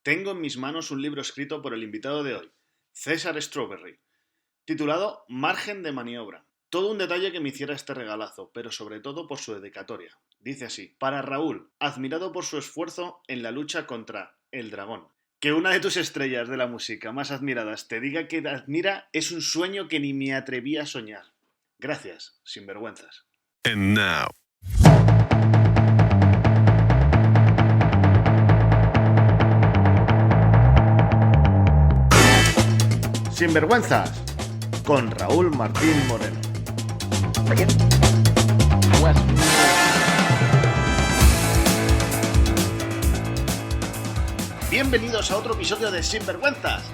Tengo en mis manos un libro escrito por el invitado de hoy, César Strawberry, titulado Margen de maniobra. Todo un detalle que me hiciera este regalazo, pero sobre todo por su dedicatoria. Dice así: para Raúl, admirado por su esfuerzo en la lucha contra el dragón. Que una de tus estrellas de la música más admiradas te diga que te admira es un sueño que ni me atreví a soñar. Gracias, sinvergüenzas. And now. Sinvergüenzas, con Raúl Martín Moreno. Bienvenidos a otro episodio de Sinvergüenzas.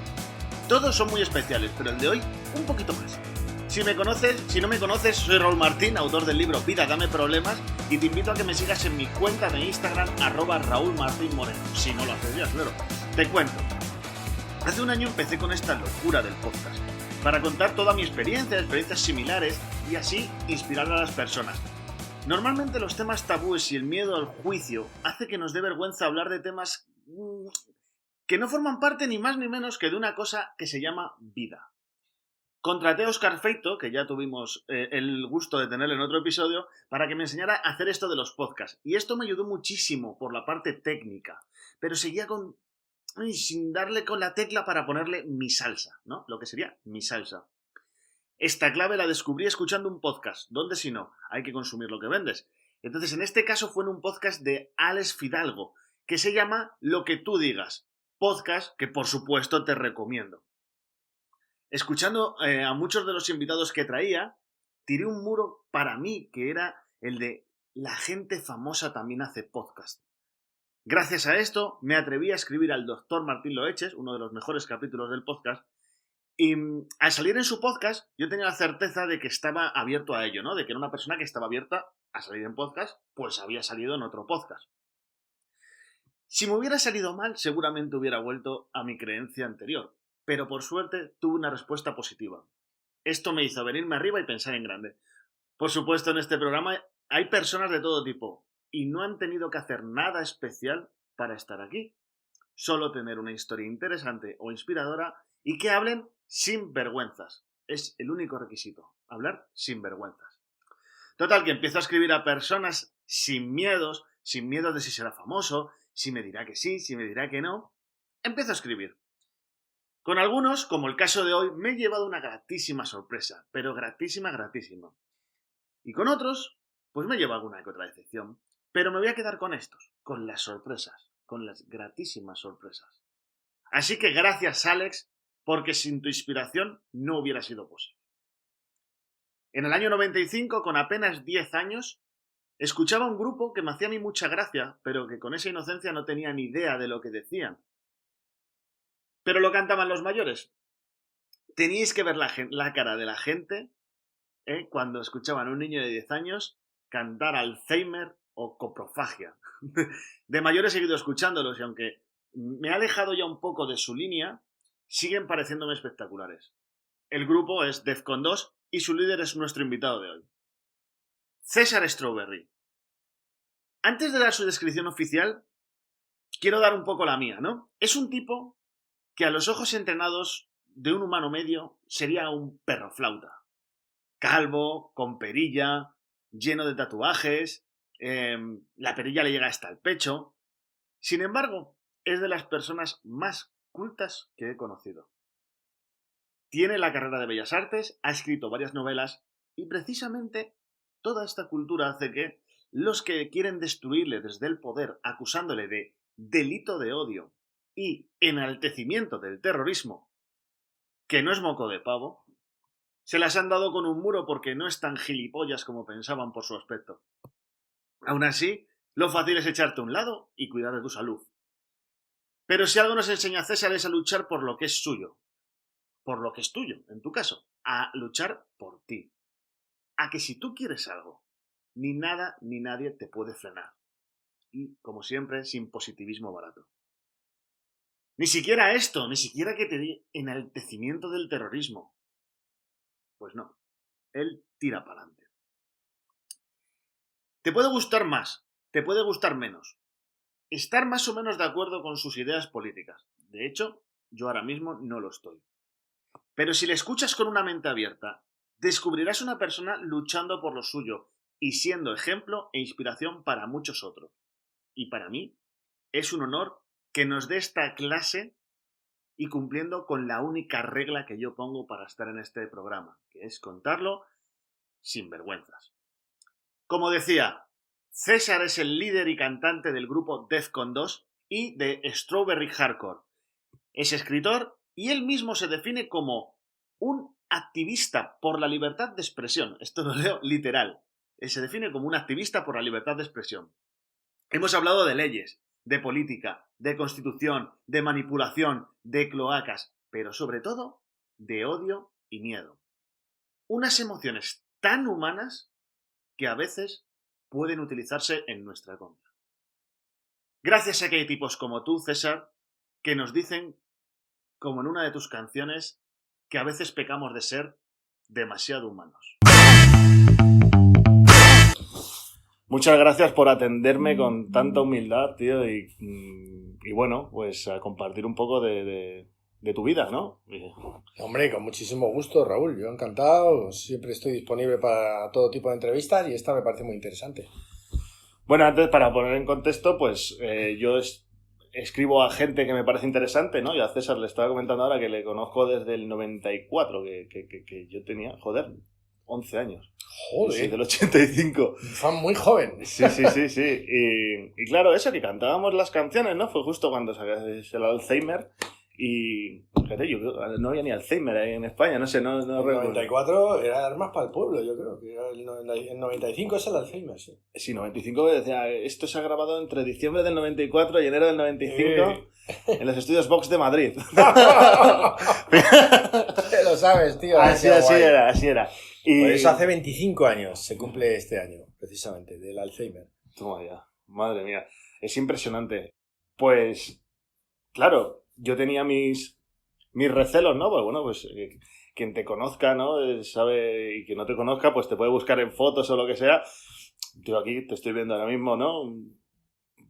Todos son muy especiales, pero el de hoy un poquito más. Si no me conoces, soy Raúl Martín, autor del libro Vida, dame problemas, y te invito a que me sigas en mi cuenta de Instagram, @Raúl Martín Moreno. Si no lo haces ya, claro. Te cuento. Hace un año empecé con esta locura del podcast, para contar toda mi experiencias similares, y así inspirar a las personas. Normalmente los temas tabúes y el miedo al juicio hace que nos dé vergüenza hablar de temas que no forman parte ni más ni menos que de una cosa que se llama vida. Contraté a Óscar Feito, que ya tuvimos el gusto de tenerlo en otro episodio, para que me enseñara a hacer esto de los podcasts. Y esto me ayudó muchísimo por la parte técnica, pero seguía sin darle con la tecla para ponerle mi salsa, ¿no? Lo que sería mi salsa. Esta clave la descubrí escuchando un podcast, donde si no, hay que consumir lo que vendes. Entonces, en este caso fue en un podcast de Alex Fidalgo, que se llama Lo que tú digas, podcast que por supuesto te recomiendo. Escuchando a muchos de los invitados que traía, tiré un muro para mí, que era el de la gente famosa también hace podcast. Gracias a esto me atreví a escribir al Dr. Martín Loeches, uno de los mejores capítulos del podcast, y al salir en su podcast yo tenía la certeza de que estaba abierto a ello, ¿no? De que era una persona que estaba abierta a salir en podcast, pues había salido en otro podcast. Si me hubiera salido mal, seguramente hubiera vuelto a mi creencia anterior, pero por suerte tuve una respuesta positiva. Esto me hizo venirme arriba y pensar en grande. Por supuesto, en este programa hay personas de todo tipo, y no han tenido que hacer nada especial para estar aquí. Solo tener una historia interesante o inspiradora y que hablen sin vergüenzas. Es el único requisito, hablar sin vergüenzas. Total, que empiezo a escribir a personas sin miedos de si será famoso, si me dirá que sí, si me dirá que no. Empiezo a escribir. Con algunos, como el caso de hoy, me he llevado una gratísima sorpresa, pero gratísima. Y con otros, pues me llevo alguna que otra decepción. Pero me voy a quedar con estos, con las sorpresas, con las gratísimas sorpresas. Así que gracias, Alex, porque sin tu inspiración no hubiera sido posible. En el año 95, con apenas 10 años, escuchaba un grupo que me hacía a mí mucha gracia, pero que con esa inocencia no tenía ni idea de lo que decían. Pero lo cantaban los mayores. Teníais que ver la cara de la gente cuando escuchaban a un niño de 10 años cantar Alzheimer o coprofagia. De mayores he seguido escuchándolos y aunque me he alejado ya un poco de su línea, siguen pareciéndome espectaculares. El grupo es Defcon 2 y su líder es nuestro invitado de hoy, César Strawberry. Antes de dar su descripción oficial, quiero dar un poco la mía, ¿no? Es un tipo que a los ojos entrenados de un humano medio sería un perro flauta. Calvo, con perilla, lleno de tatuajes, la perilla le llega hasta el pecho. Sin embargo, es de las personas más cultas que he conocido. Tiene la carrera de Bellas Artes, ha escrito varias novelas y precisamente toda esta cultura hace que los que quieren destruirle desde el poder acusándole de delito de odio y enaltecimiento del terrorismo, que no es moco de pavo, se las han dado con un muro porque no es tan gilipollas como pensaban por su aspecto. Aún así, lo fácil es echarte a un lado y cuidar de tu salud. Pero si algo nos enseña César es a luchar por lo que es suyo, por lo que es tuyo, en tu caso, a luchar por ti. A que si tú quieres algo, ni nada ni nadie te puede frenar. Y, como siempre, sin positivismo barato. Ni siquiera esto, ni siquiera que te dé enaltecimiento del terrorismo. Pues no, él tira para adelante. Te puede gustar más, te puede gustar menos, estar más o menos de acuerdo con sus ideas políticas. De hecho, yo ahora mismo no lo estoy. Pero si le escuchas con una mente abierta, descubrirás una persona luchando por lo suyo y siendo ejemplo e inspiración para muchos otros. Y para mí es un honor que nos dé esta clase y cumpliendo con la única regla que yo pongo para estar en este programa, que es contarlo sin vergüenzas. Como decía, César es el líder y cantante del grupo Defcon 2 y de Strawberry Hardcore. Es escritor y él mismo se define como un activista por la libertad de expresión. Esto lo leo literal. Él se define como un activista por la libertad de expresión. Hemos hablado de leyes, de política, de constitución, de manipulación, de cloacas, pero sobre todo de odio y miedo. Unas emociones tan humanas que a veces pueden utilizarse en nuestra contra. Gracias a que hay tipos como tú, César, que nos dicen, como en una de tus canciones, que a veces pecamos de ser demasiado humanos. Muchas gracias por atenderme con tanta humildad, tío, y bueno, pues a compartir un poco de tu vida, ¿no? Hombre, con muchísimo gusto, Raúl. Yo encantado. Siempre estoy disponible para todo tipo de entrevistas y esta me parece muy interesante. Bueno, antes, para poner en contexto, pues yo escribo a gente que me parece interesante, ¿no? Y a César le estaba comentando ahora que le conozco desde el 94, que yo tenía, 11 años. Joder. Sí, del 85. Un fan muy joven. Sí. Y claro, eso, que cantábamos las canciones, ¿no? Fue justo cuando sacaste el Alzheimer. Y fíjate, yo creo que no había ni Alzheimer ahí en España, no sé, no el recuerdo. 94 era armas para el pueblo, yo creo. Que era el 95 es el Alzheimer, sí. Sí, 95, decía, esto se ha grabado entre diciembre del 94 y enero del 95 en los estudios Vox de Madrid. Lo sabes, tío. Así era. Y... Por eso hace 25 años se cumple este año, precisamente, del Alzheimer. Toma ya, madre mía, es impresionante. Pues, claro, yo tenía mis recelos, ¿no? Pues bueno, pues quien te conozca, ¿no? Sabe, y quien no te conozca, pues te puede buscar en fotos o lo que sea. Yo aquí te estoy viendo ahora mismo, ¿no? Un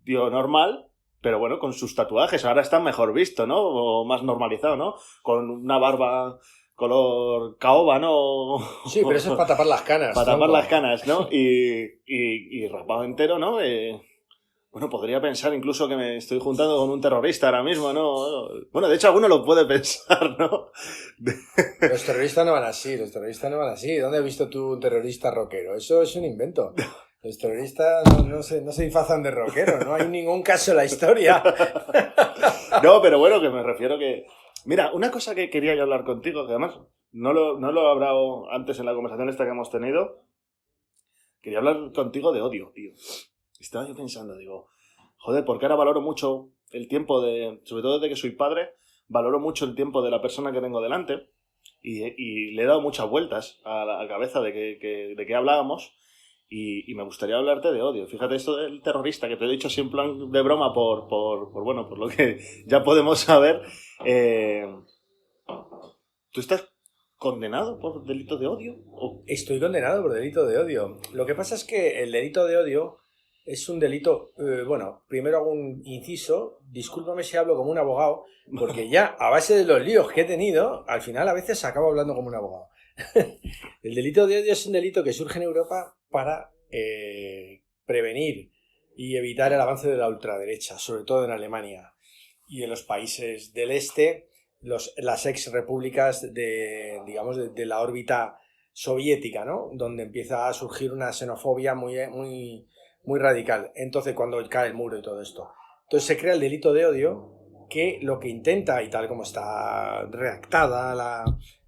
tío normal, pero bueno, con sus tatuajes. Ahora está mejor visto, ¿no? O más normalizado, ¿no? Con una barba color caoba, ¿no? Sí, pero eso es para tapar las canas. Para tapar las canas, ¿no? Y rapado entero, ¿no? Bueno, podría pensar incluso que me estoy juntando con un terrorista ahora mismo, ¿no? Bueno, de hecho alguno lo puede pensar, ¿no? Los terroristas no van así. ¿Dónde has visto tú un terrorista rockero? Eso es un invento. Los terroristas no se disfrazan de rockero, no hay ningún caso en la historia. No, pero bueno, que me refiero que... Mira, una cosa que quería yo hablar contigo, que además no lo he hablado antes en la conversación esta que hemos tenido. Quería hablar contigo de odio, tío. Estaba yo pensando, digo, joder, porque ahora valoro mucho el tiempo sobre todo desde que soy padre, valoro mucho el tiempo de la persona que tengo delante y le he dado muchas vueltas a la cabeza de qué hablábamos y me gustaría hablarte de odio. Fíjate, esto del terrorista, que te he dicho así en plan de broma por lo que ya podemos saber. ¿Tú estás condenado por delito de odio? ¿O? Estoy condenado por delito de odio. Lo que pasa es que el delito de odio es un delito... bueno, primero hago un inciso. Discúlpame si hablo como un abogado, porque ya a base de los líos que he tenido, al final a veces acabo hablando como un abogado. El delito de odio es un delito que surge en Europa para prevenir y evitar el avance de la ultraderecha, sobre todo en Alemania y en los países del este, las ex repúblicas de la órbita soviética, ¿no? Donde empieza a surgir una xenofobia muy radical. Entonces, cuando cae el muro y todo esto. Entonces se crea el delito de odio, que lo que intenta, y tal como está redactada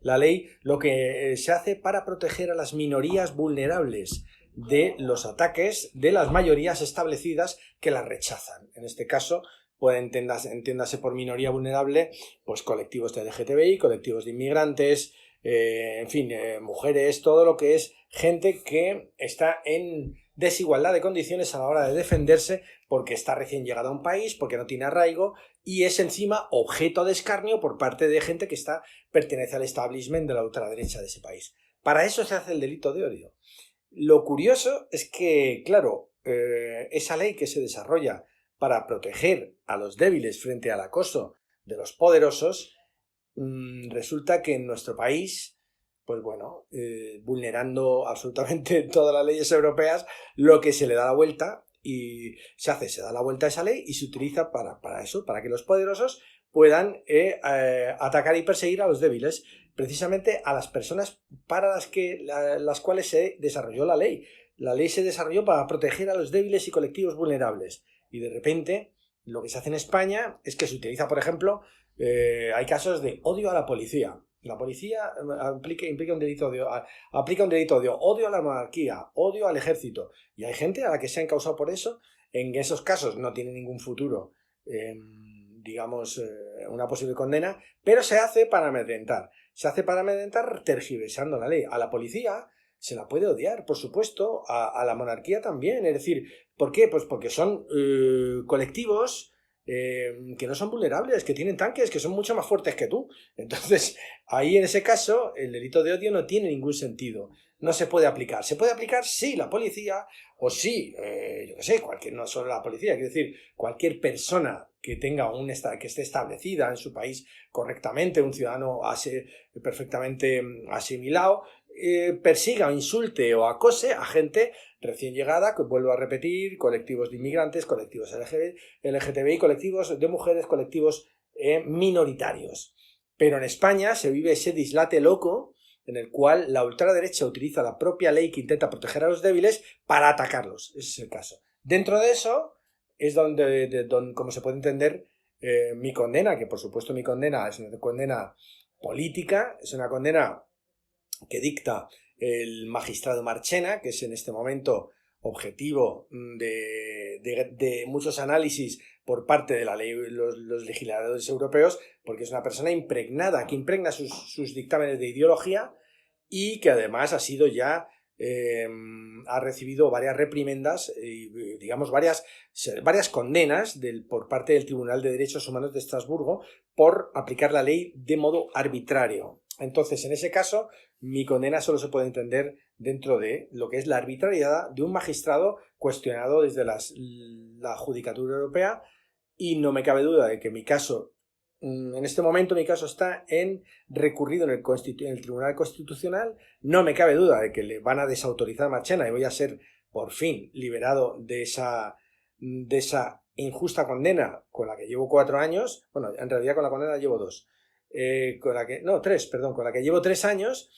la ley, lo que se hace para proteger a las minorías vulnerables de los ataques de las mayorías establecidas que las rechazan. En este caso, pues entiéndase por minoría vulnerable, pues colectivos de LGTBI, colectivos de inmigrantes, en fin, mujeres, todo lo que es gente que está en desigualdad de condiciones a la hora de defenderse porque está recién llegada a un país, porque no tiene arraigo y es encima objeto de escarnio por parte de gente que pertenece al establishment de la ultraderecha de ese país. Para eso se hace el delito de odio. Lo curioso es que, claro, esa ley que se desarrolla para proteger a los débiles frente al acoso de los poderosos, resulta que en nuestro país, pues bueno, vulnerando absolutamente todas las leyes europeas, lo que se le da la vuelta y se da la vuelta a esa ley y se utiliza para eso, para que los poderosos puedan atacar y perseguir a los débiles, precisamente a las personas para las cuales se desarrolló la ley. La ley se desarrolló para proteger a los débiles y colectivos vulnerables. Y de repente, lo que se hace en España es que se utiliza, por ejemplo, hay casos de odio a la policía. La policía aplica un delito de odio a la monarquía, odio al ejército. Y hay gente a la que se ha encausado por eso. En esos casos no tiene ningún futuro, una posible condena, pero se hace para amedrentar. Se hace para amedrentar tergiversando la ley. A la policía se la puede odiar, por supuesto, a la monarquía también. Es decir, ¿por qué? Pues porque son colectivos que no son vulnerables, que tienen tanques, que son mucho más fuertes que tú. Entonces, ahí en ese caso, el delito de odio no tiene ningún sentido. No se puede aplicar. Se puede aplicar sí la policía, o sí, yo qué sé, no solo la policía, quiero decir, cualquier persona que tenga que esté establecida en su país correctamente, un ciudadano perfectamente asimilado, persiga o insulte o acose a gente recién llegada, que vuelvo a repetir, colectivos de inmigrantes, colectivos LGTBI, colectivos de mujeres, colectivos minoritarios. Pero en España se vive ese dislate loco en el cual la ultraderecha utiliza la propia ley que intenta proteger a los débiles para atacarlos. Ese es el caso. Dentro de eso es donde como se puede entender, mi condena, que por supuesto mi condena es una condena política, es una condena que dicta el magistrado Marchena, que es en este momento objetivo de muchos análisis por parte de la ley, los legisladores europeos, porque es una persona impregnada, que impregna sus dictámenes de ideología y que además ha sido ya ha recibido varias reprimendas y digamos varias condenas por parte del Tribunal de Derechos Humanos de Estrasburgo por aplicar la ley de modo arbitrario. Entonces, en ese caso, mi condena solo se puede entender dentro de lo que es la arbitrariedad de un magistrado cuestionado desde la Judicatura Europea, y no me cabe duda de que mi caso, en este momento mi caso está recurrido en el Tribunal Constitucional. No me cabe duda de que le van a desautorizar a Marchena y voy a ser por fin liberado de esa injusta condena con la que llevo 4 años. Bueno, en realidad con la condena llevo 2. Con la que llevo 3 años.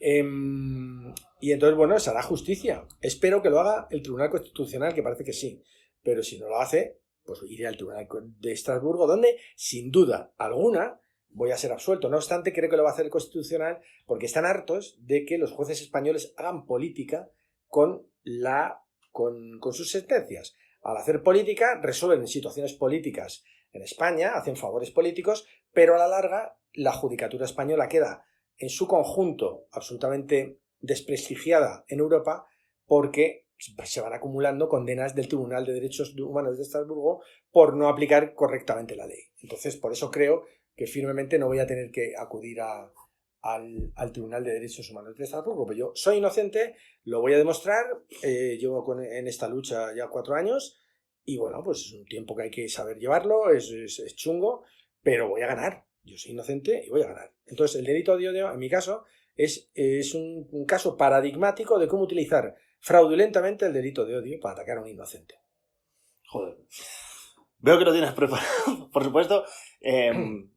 Y entonces, bueno, se hará justicia. Espero que lo haga el Tribunal Constitucional, que parece que sí. Pero si no lo hace, pues iré al Tribunal de Estrasburgo, donde, sin duda alguna, voy a ser absuelto. No obstante, creo que lo va a hacer el Constitucional, porque están hartos de que los jueces españoles hagan política con sus sentencias. Al hacer política, resuelven situaciones políticas en España, hacen favores políticos, pero a la larga la judicatura española queda en su conjunto absolutamente desprestigiada en Europa, porque se van acumulando condenas del Tribunal de Derechos Humanos de Estrasburgo por no aplicar correctamente la ley. Entonces, por eso creo que firmemente no voy a tener que acudir al Tribunal de Derechos Humanos de Estrasburgo. Pero yo soy inocente, lo voy a demostrar, llevo en esta lucha ya 4 años, y bueno, pues es un tiempo que hay que saber llevarlo, es chungo, pero voy a ganar. Yo soy inocente y voy a ganar. Entonces, el delito de odio, en mi caso, es un caso paradigmático de cómo utilizar fraudulentamente el delito de odio para atacar a un inocente. Joder. Veo que lo tienes preparado, por supuesto.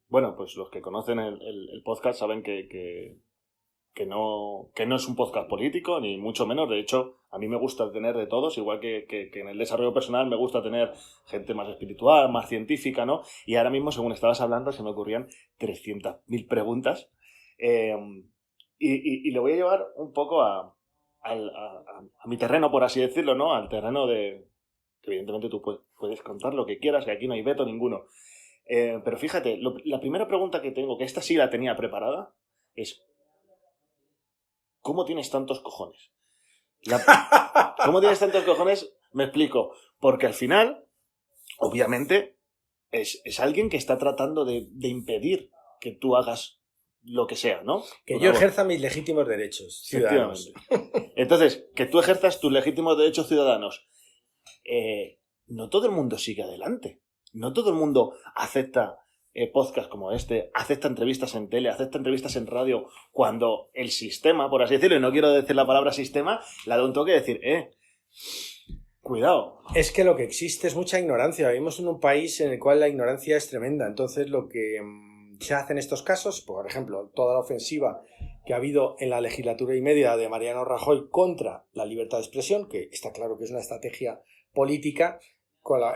Bueno, pues los que conocen el podcast saben que no es un podcast político, ni mucho menos. De hecho, a mí me gusta tener de todos, igual que en el desarrollo personal me gusta tener gente más espiritual, más científica, ¿no? Y ahora mismo, según estabas hablando, se me ocurrían 300.000 preguntas. Y lo voy a llevar un poco a mi terreno, por así decirlo, ¿no? Al terreno de... Evidentemente tú puedes contar lo que quieras, que aquí no hay veto ninguno. Pero fíjate, la primera pregunta que tengo, que esta sí la tenía preparada, es... ¿Cómo tienes tantos cojones? ¿Cómo tienes tantos cojones? Me explico. Porque al final, obviamente, es alguien que está tratando de impedir que tú hagas lo que sea, ¿no? Que yo ejerza mis legítimos derechos ciudadanos. Entonces, que tú ejerzas tus legítimos derechos ciudadanos, no todo el mundo sigue adelante. No todo el mundo acepta podcasts como este, acepta entrevistas en tele, acepta entrevistas en radio, cuando el sistema, por así decirlo, y no quiero decir la palabra sistema, la da un toque de decir, cuidado. Es que lo que existe es mucha ignorancia. Vivimos en un país en el cual la ignorancia es tremenda. Entonces lo que se hace en estos casos, por ejemplo, toda la ofensiva que ha habido en la legislatura y media de Mariano Rajoy contra la libertad de expresión, que está claro que es una estrategia política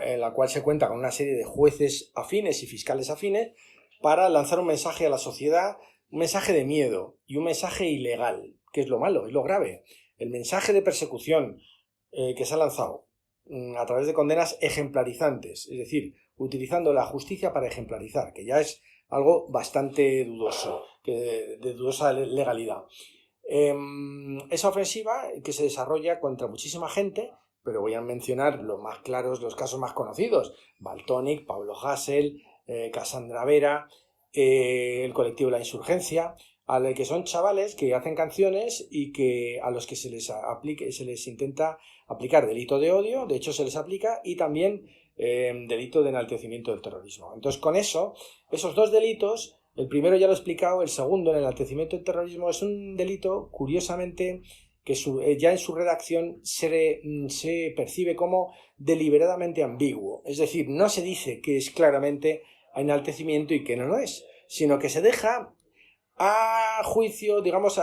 en la cual se cuenta con una serie de jueces afines y fiscales afines para lanzar un mensaje a la sociedad, un mensaje de miedo y un mensaje ilegal, que es lo malo, es lo grave. El mensaje de persecución que se ha lanzado a través de condenas ejemplarizantes, es decir, utilizando la justicia para ejemplarizar, que ya es algo bastante dudoso, de dudosa legalidad. Esa ofensiva que se desarrolla contra muchísima gente, pero voy a mencionar los más claros, los casos más conocidos: Valtonyc, Pablo Hasél, Cassandra Vera, el colectivo La Insurgencia, que son chavales que hacen canciones y que a los que se les intenta aplicar delito de odio, de hecho se les aplica, y también delito de enaltecimiento del terrorismo. Entonces, con esos dos delitos, el primero ya lo he explicado, el segundo, el enaltecimiento del terrorismo, es un delito, curiosamente, que ya en su redacción se percibe como deliberadamente ambiguo. Es decir, no se dice que es claramente enaltecimiento y que no lo es, sino que se deja a juicio, digamos,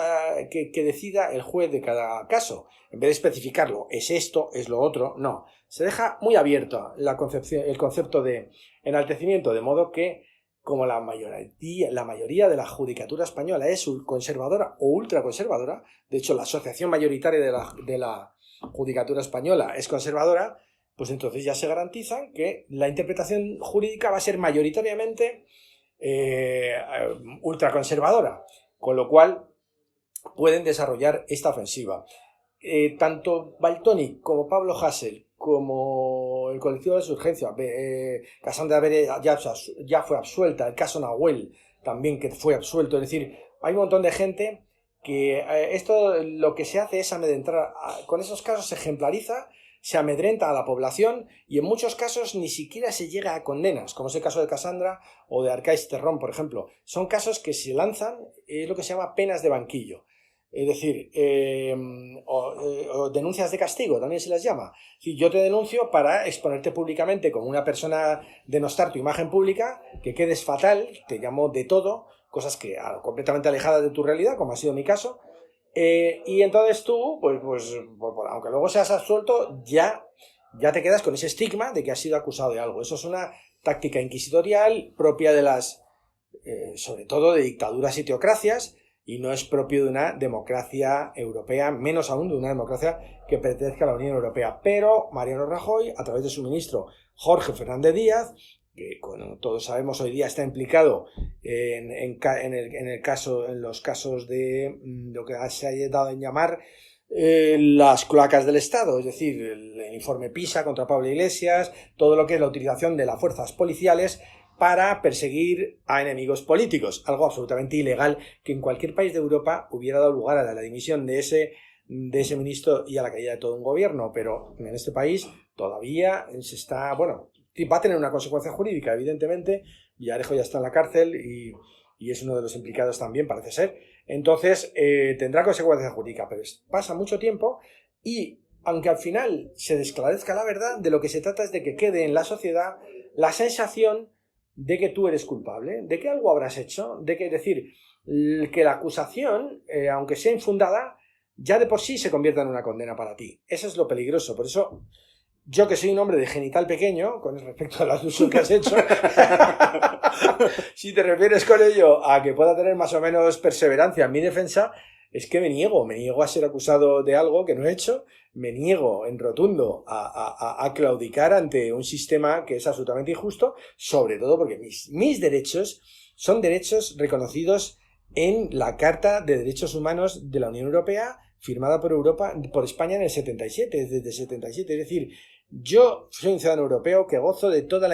que decida el juez de cada caso. En vez de especificarlo, es esto, es lo otro, no. Se deja muy abierto el concepto de enaltecimiento, de modo que, como la mayoría de la judicatura española es conservadora o ultraconservadora, de hecho la asociación mayoritaria de la judicatura española es conservadora, pues entonces ya se garantiza que la interpretación jurídica va a ser mayoritariamente ultraconservadora, con lo cual pueden desarrollar esta ofensiva. Tanto Valtonyc como Pablo Hasél como el colectivo de la Insurgencia, Cassandra Vera ya fue absuelta, el caso Nahuel también, que fue absuelto, es decir, hay un montón de gente que esto lo que se hace es amedrentar, con esos casos se ejemplariza, se amedrenta a la población y en muchos casos ni siquiera se llega a condenas, como es el caso de Cassandra o de Arcais Terrón, por ejemplo. Son casos que se lanzan, es lo que se llama penas de banquillo. Es decir, o denuncias de castigo, también se las llama. Si yo te denuncio para exponerte públicamente como una persona, denostar tu imagen pública, que quedes fatal, te llamo de todo, cosas que completamente alejadas de tu realidad, como ha sido mi caso, y entonces tú, pues, aunque luego seas absuelto, ya te quedas con ese estigma de que has sido acusado de algo. Eso es una táctica inquisitorial propia de sobre todo de dictaduras y teocracias, y no es propio de una democracia europea, menos aún de una democracia que pertenezca a la Unión Europea. Pero Mariano Rajoy, a través de su ministro Jorge Fernández Díaz, que como todos sabemos hoy día está implicado en los casos de lo que se ha dado en llamar las cloacas del Estado, es decir, el informe PISA contra Pablo Iglesias, todo lo que es la utilización de las fuerzas policiales para perseguir a enemigos políticos, algo absolutamente ilegal que en cualquier país de Europa hubiera dado lugar a la dimisión de ese ministro y a la caída de todo un gobierno, pero en este país todavía va a tener una consecuencia jurídica, evidentemente. Villarejo ya está en la cárcel y es uno de los implicados también, parece ser. Entonces tendrá consecuencia jurídica, pero pasa mucho tiempo y aunque al final se esclarezca la verdad, de lo que se trata es de que quede en la sociedad la sensación de que tú eres culpable, de que algo habrás hecho, es decir, que la acusación, aunque sea infundada, ya de por sí se convierta en una condena para ti. Eso es lo peligroso. Por eso, yo que soy un hombre de genital pequeño, con respecto al abuso que has hecho, si te refieres con ello a que pueda tener más o menos perseverancia en mi defensa, es que me niego a ser acusado de algo que no he hecho, me niego en rotundo a claudicar ante un sistema que es absolutamente injusto, sobre todo porque mis derechos son derechos reconocidos en la Carta de Derechos Humanos de la Unión Europea, firmada por España en el 77, desde el 77, es decir, yo soy un ciudadano europeo que gozo de todos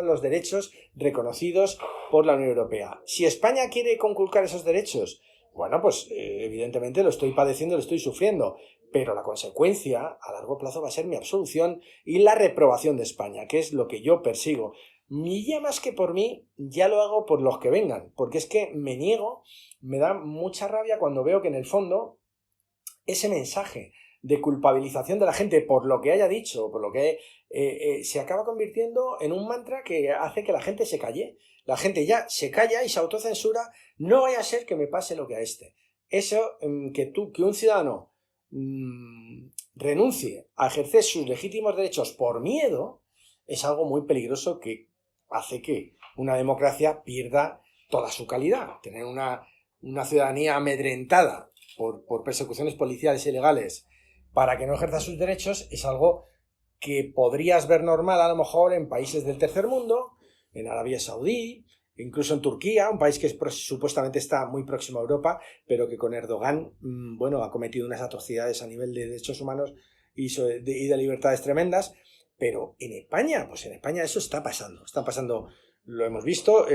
los derechos reconocidos por la Unión Europea. Si España quiere conculcar esos derechos, bueno, pues evidentemente lo estoy padeciendo, lo estoy sufriendo, pero la consecuencia a largo plazo va a ser mi absolución y la reprobación de España, que es lo que yo persigo. Y ya más que por mí, ya lo hago por los que vengan, porque es que me niego, me da mucha rabia cuando veo que en el fondo ese mensaje de culpabilización de la gente por lo que haya dicho, por lo que se acaba convirtiendo en un mantra que hace que la gente se calle. La gente ya se calla y se autocensura. No vaya a ser que me pase lo que a este. Eso, que un ciudadano renuncie a ejercer sus legítimos derechos por miedo, es algo muy peligroso que hace que una democracia pierda toda su calidad. Tener una ciudadanía amedrentada por persecuciones policiales y legales para que no ejerza sus derechos es algo que podrías ver normal a lo mejor en países del tercer mundo, en Arabia Saudí, incluso en Turquía, un país que supuestamente está muy próximo a Europa, pero que con Erdogan, ha cometido unas atrocidades a nivel de derechos humanos y de libertades tremendas. Pero en España, pues en España eso está pasando, lo hemos visto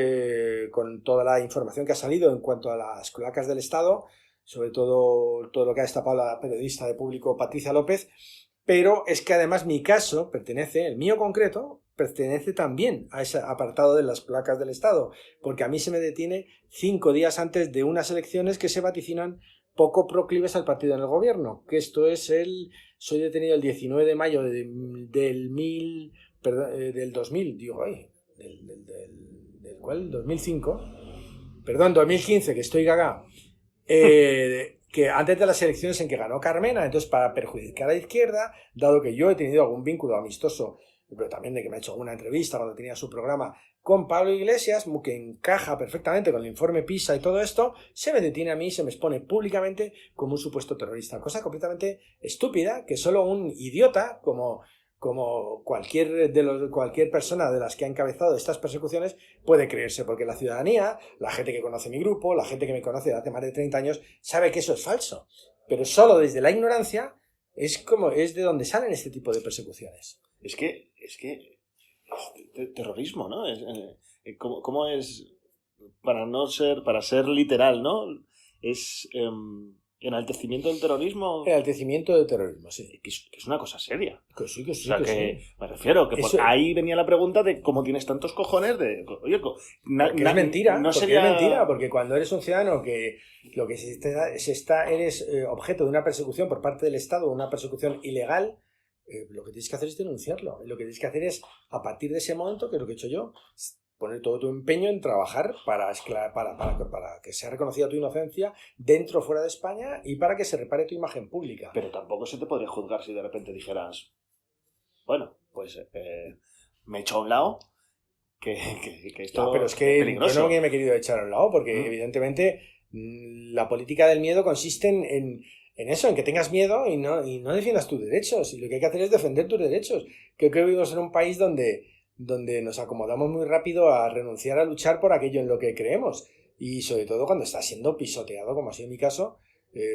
con toda la información que ha salido en cuanto a las cloacas del Estado, sobre todo lo que ha destapado la periodista de Público Patricia López, pero es que además mi caso el mío concreto, pertenece también a ese apartado de las cloacas del Estado, porque a mí se me detiene 5 días antes de unas elecciones que se vaticinan poco proclives al partido en el gobierno, que esto es soy detenido el 19 de mayo del 2000, ¿del cuál? 2005, perdón, 2015, que estoy gaga, que antes de las elecciones en que ganó Carmena, entonces para perjudicar a la izquierda, dado que yo he tenido algún vínculo amistoso, pero también de que me ha hecho alguna entrevista cuando tenía su programa con Pablo Iglesias, que encaja perfectamente con el informe PISA y todo esto, se me detiene a mí y se me expone públicamente como un supuesto terrorista. Cosa completamente estúpida que solo un idiota como cualquier persona de las que ha encabezado estas persecuciones puede creerse, porque la ciudadanía, la gente que conoce mi grupo, la gente que me conoce de hace más de 30 años, sabe que eso es falso. Pero solo desde la ignorancia es de donde salen este tipo de persecuciones. Es que terrorismo, ¿no? ¿Cómo es, para ser literal, ¿no? Es enaltecimiento del terrorismo. Enaltecimiento del terrorismo, sí. Que es una cosa seria. Que sí. O sea, que me refiero, que por ahí venía la pregunta de cómo tienes tantos cojones de... Oye, es mentira, no sería... es mentira, porque cuando eres un ciudadano que lo que eres objeto de una persecución por parte del Estado, una persecución ilegal, lo que tienes que hacer es denunciarlo. Lo que tienes que hacer es, a partir de ese momento, que es lo que he hecho yo, poner todo tu empeño en trabajar para que sea reconocida tu inocencia dentro o fuera de España y para que se repare tu imagen pública. Pero tampoco se te podría juzgar si de repente dijeras, bueno, pues me echo a un lado, que esto pero es que es peligroso. Yo no me he querido echar a un lado, porque evidentemente la política del miedo consiste en eso, en que tengas miedo y no defiendas tus derechos. Y lo que hay que hacer es defender tus derechos. Creo que vivimos en un país donde nos acomodamos muy rápido a renunciar a luchar por aquello en lo que creemos. Y sobre todo cuando está siendo pisoteado, como ha sido mi caso,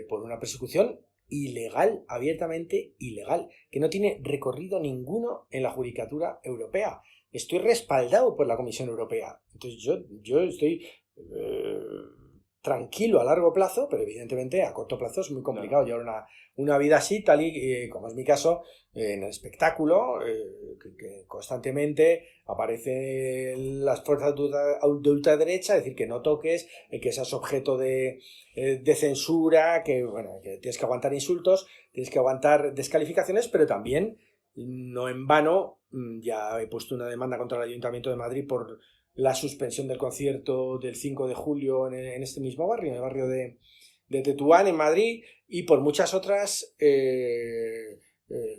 por una persecución ilegal, abiertamente ilegal, que no tiene recorrido ninguno en la judicatura europea. Estoy respaldado por la Comisión Europea. Entonces yo estoy... tranquilo a largo plazo, pero evidentemente a corto plazo es muy complicado llevar una vida así, tal y como es mi caso, en el espectáculo, que constantemente aparecen las fuerzas de ultraderecha, es decir, que no toques, que seas objeto de censura, que tienes que aguantar insultos, tienes que aguantar descalificaciones, pero también, no en vano, ya he puesto una demanda contra el Ayuntamiento de Madrid por la suspensión del concierto del 5 de julio en este mismo barrio, en el barrio de Tetuán, en Madrid, y por muchas otras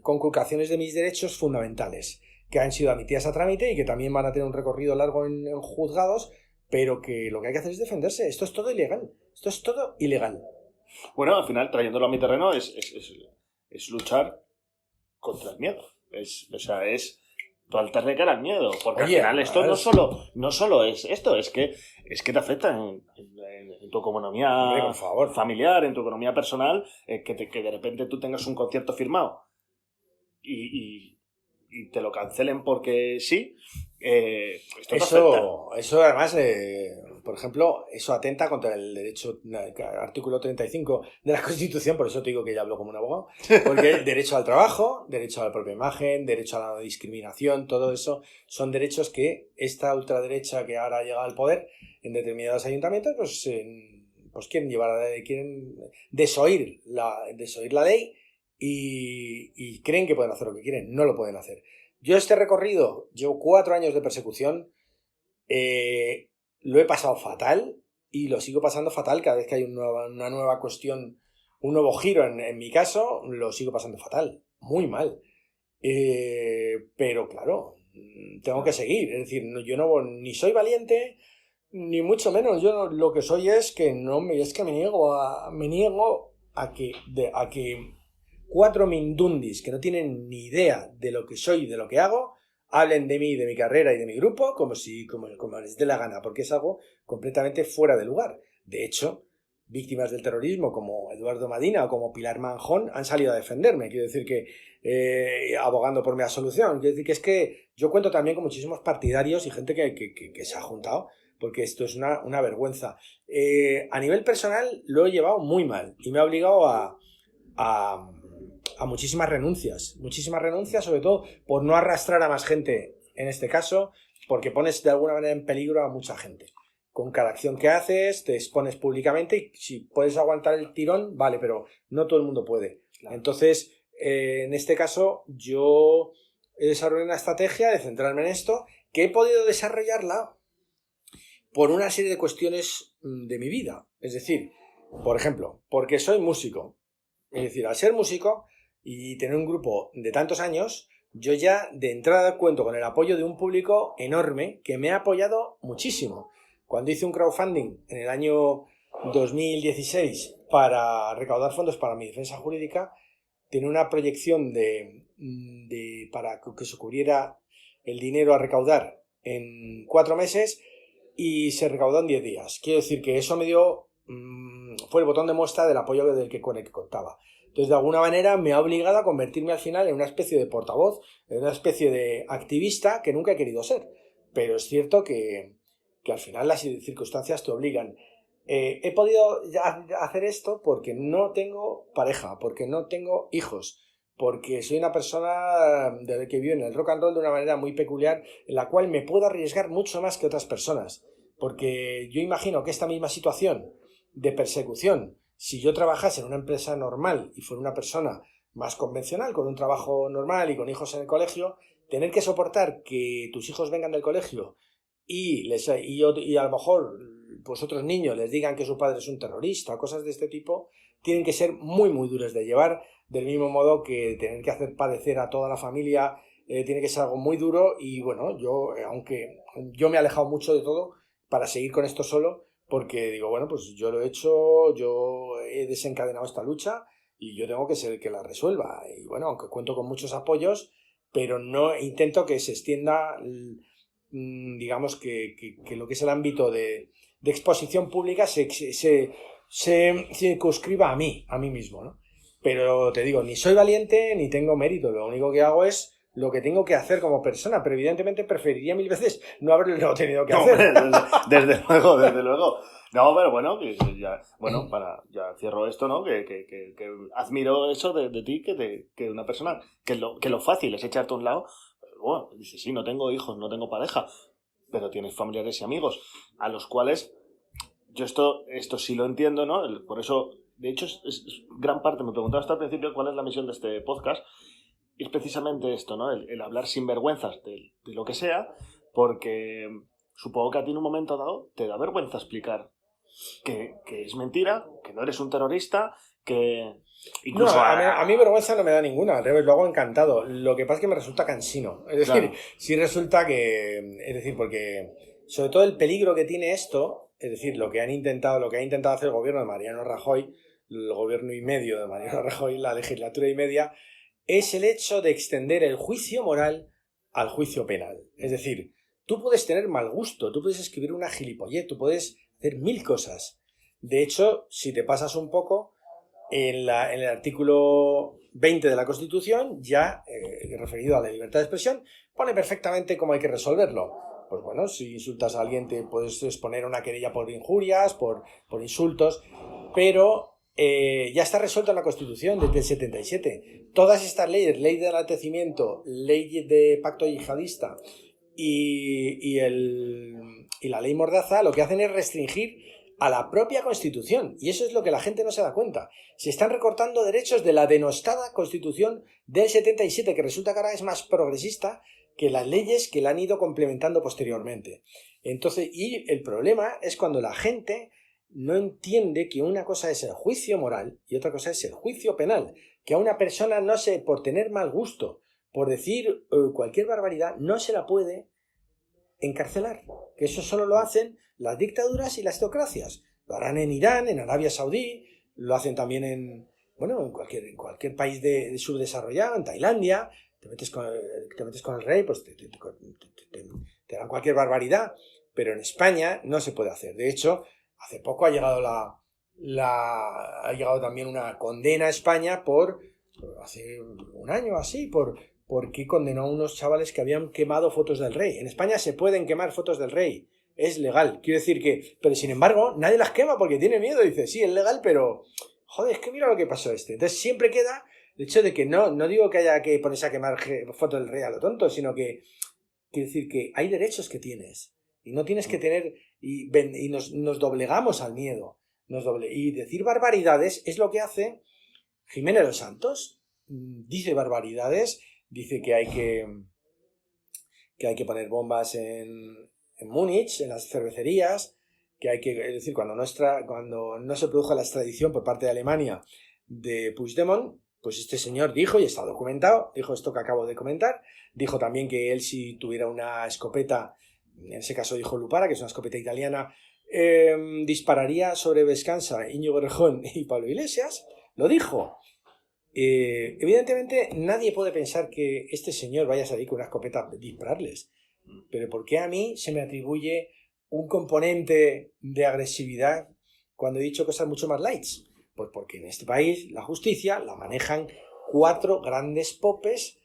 conculcaciones de mis derechos fundamentales, que han sido admitidas a trámite y que también van a tener un recorrido largo en juzgados, pero que lo que hay que hacer es defenderse. Esto es todo ilegal. Bueno, al final, trayéndolo a mi terreno, es luchar contra el miedo. Es faltarle cara al miedo, porque al final esto no solo es esto, es que te afecta en tu economía familiar, en tu economía personal, que de repente tú tengas un concierto firmado y te lo cancelen porque sí. Esto te afecta. Eso además, por ejemplo, eso atenta contra el derecho, artículo 35 de la Constitución, por eso te digo que ya hablo como un abogado, porque el derecho al trabajo, derecho a la propia imagen, derecho a la no discriminación, todo eso son derechos que esta ultraderecha que ahora ha llegado al poder en determinados ayuntamientos, pues quieren desoír la ley y creen que pueden hacer lo que quieren. No lo pueden hacer. Yo este recorrido, llevo 4 años de persecución, lo he pasado fatal y lo sigo pasando fatal cada vez que hay una nueva cuestión, un nuevo giro en mi caso, lo sigo pasando fatal, muy mal. Pero claro, tengo que seguir. Es decir, yo ni soy valiente, ni mucho menos. Yo lo que soy es que me niego a que 4 mindundis que no tienen ni idea de lo que soy y de lo que hago hablen de mí, de mi carrera y de mi grupo como les dé la gana, porque es algo completamente fuera de lugar. De hecho, víctimas del terrorismo como Eduardo Madina o como Pilar Manjón han salido a defenderme. Quiero decir que abogando por mi absolución. Quiero decir que es que yo cuento también con muchísimos partidarios y gente que se ha juntado, porque esto es una vergüenza. A nivel personal lo he llevado muy mal y me ha obligado a muchísimas renuncias, sobre todo por no arrastrar a más gente, en este caso, porque pones de alguna manera en peligro a mucha gente. Con cada acción que haces, te expones públicamente y si puedes aguantar el tirón, vale, pero no todo el mundo puede. Claro. Entonces, en este caso, yo he desarrollado una estrategia de centrarme en esto, que he podido desarrollarla por una serie de cuestiones de mi vida. Es decir, por ejemplo, porque soy músico. Es decir, al ser músico y tener un grupo de tantos años, yo ya de entrada cuento con el apoyo de un público enorme que me ha apoyado muchísimo. Cuando hice un crowdfunding en el año 2016 para recaudar fondos para mi defensa jurídica, tenía una proyección para que se cubriera el dinero a recaudar en 4 meses y se recaudó en 10 días. Quiero decir que eso me dio... fue el botón de muestra del apoyo con el que contaba. Entonces, de alguna manera, me ha obligado a convertirme al final en una especie de portavoz, en una especie de activista que nunca he querido ser. Pero es cierto que al final las circunstancias te obligan. He podido hacer esto porque no tengo pareja, porque no tengo hijos, porque soy una persona que vive en el rock and roll de una manera muy peculiar, en la cual me puedo arriesgar mucho más que otras personas. Porque yo imagino que esta misma situación de persecución, si yo trabajase en una empresa normal y fuera una persona más convencional, con un trabajo normal y con hijos en el colegio, tener que soportar que tus hijos vengan del colegio y a lo mejor pues otros niños les digan que su padre es un terrorista o cosas de este tipo, tienen que ser muy muy duras de llevar, del mismo modo que tener que hacer padecer a toda la familia tiene que ser algo muy duro. Y bueno, aunque yo me he alejado mucho de todo para seguir con esto solo, porque digo, bueno, pues yo lo he hecho, yo he desencadenado esta lucha y yo tengo que ser el que la resuelva. Y bueno, aunque cuento con muchos apoyos, pero no intento que se extienda, digamos, que lo que es el ámbito de exposición pública se circunscriba a mí mismo, ¿no? Pero te digo, ni soy valiente ni tengo mérito, lo único que hago es lo que tengo que hacer como persona, pero evidentemente preferiría 1000 veces no haberlo tenido que hacer. Desde luego. No, pero bueno, ya cierro esto, ¿no? Que admiro eso de ti, que una persona, que lo fácil es echarte a un lado. Bueno, dices, sí, no tengo hijos, no tengo pareja, pero tienes familiares y amigos, a los cuales yo esto sí lo entiendo, ¿no? Por eso, de hecho, es gran parte, me preguntabas hasta al principio cuál es la misión de este podcast. Es precisamente esto, ¿no? El hablar sin vergüenzas de lo que sea, porque supongo que a ti en un momento dado te da vergüenza explicar que es mentira, que no eres un terrorista, que... Incluso no, a mí vergüenza no me da ninguna, al revés, lo hago encantado. Lo que pasa es que me resulta cansino. Es decir, claro. Sí resulta que... Es decir, porque sobre todo el peligro que tiene esto, es decir, lo que ha intentado hacer el gobierno de Mariano Rajoy, el gobierno y medio de Mariano Rajoy, la legislatura y media, es el hecho de extender el juicio moral al juicio penal. Es decir, tú puedes tener mal gusto, tú puedes escribir una gilipollez, tú puedes hacer 1000 cosas. De hecho, si te pasas un poco, en el artículo 20 de la Constitución, ya referido a la libertad de expresión, pone perfectamente cómo hay que resolverlo. pues bueno, si insultas a alguien te puedes exponer a una querella por injurias, por insultos, pero ya está resuelto en la Constitución desde el 77. Todas estas leyes, ley de enaltecimiento, ley de pacto yihadista y la ley Mordaza, lo que hacen es restringir a la propia Constitución, y eso es lo que la gente no se da cuenta. Se están recortando derechos de la denostada Constitución del 77, que resulta cada vez más progresista que las leyes que la han ido complementando posteriormente. Entonces, y el problema es cuando la gente no entiende que una cosa es el juicio moral y otra cosa es el juicio penal, que a una persona, no sé, por tener mal gusto, por decir cualquier barbaridad, no se la puede encarcelar, que eso solo lo hacen las dictaduras y las teocracias. Lo harán en Irán, en Arabia Saudí, lo hacen también en cualquier país de subdesarrollado, en Tailandia. Te metes con el rey, pues te dan cualquier barbaridad, pero en España no se puede hacer. De hecho, hace poco ha llegado ha llegado también una condena a España hace un año así, porque condenó a unos chavales que habían quemado fotos del rey. En España se pueden quemar fotos del rey, es legal. Quiero decir pero sin embargo, nadie las quema porque tiene miedo. Dice, sí, es legal, pero joder, es que mira lo que pasó Entonces siempre queda el hecho de que no digo que haya que ponerse a quemar fotos del rey a lo tonto, sino que quiero decir que hay derechos que tienes y no tienes que tener, y nos doblegamos al miedo. Y decir barbaridades es lo que hace Jiménez Los Santos. Dice barbaridades, dice que hay que poner bombas en Múnich, en las cervecerías, es decir, cuando no se produjo la extradición por parte de Alemania de Puigdemont, pues este señor dijo, y está documentado, dijo esto que acabo de comentar, dijo también que él, si tuviera una escopeta, en ese caso dijo Lupara, que es una escopeta italiana, dispararía sobre Vescanza, Íñigo Errejón y Pablo Iglesias. Lo dijo. Evidentemente nadie puede pensar que este señor vaya a salir con una escopeta a dispararles, pero ¿por qué a mí se me atribuye un componente de agresividad cuando he dicho cosas mucho más lights? Pues porque en este país la justicia la manejan 4 grandes popes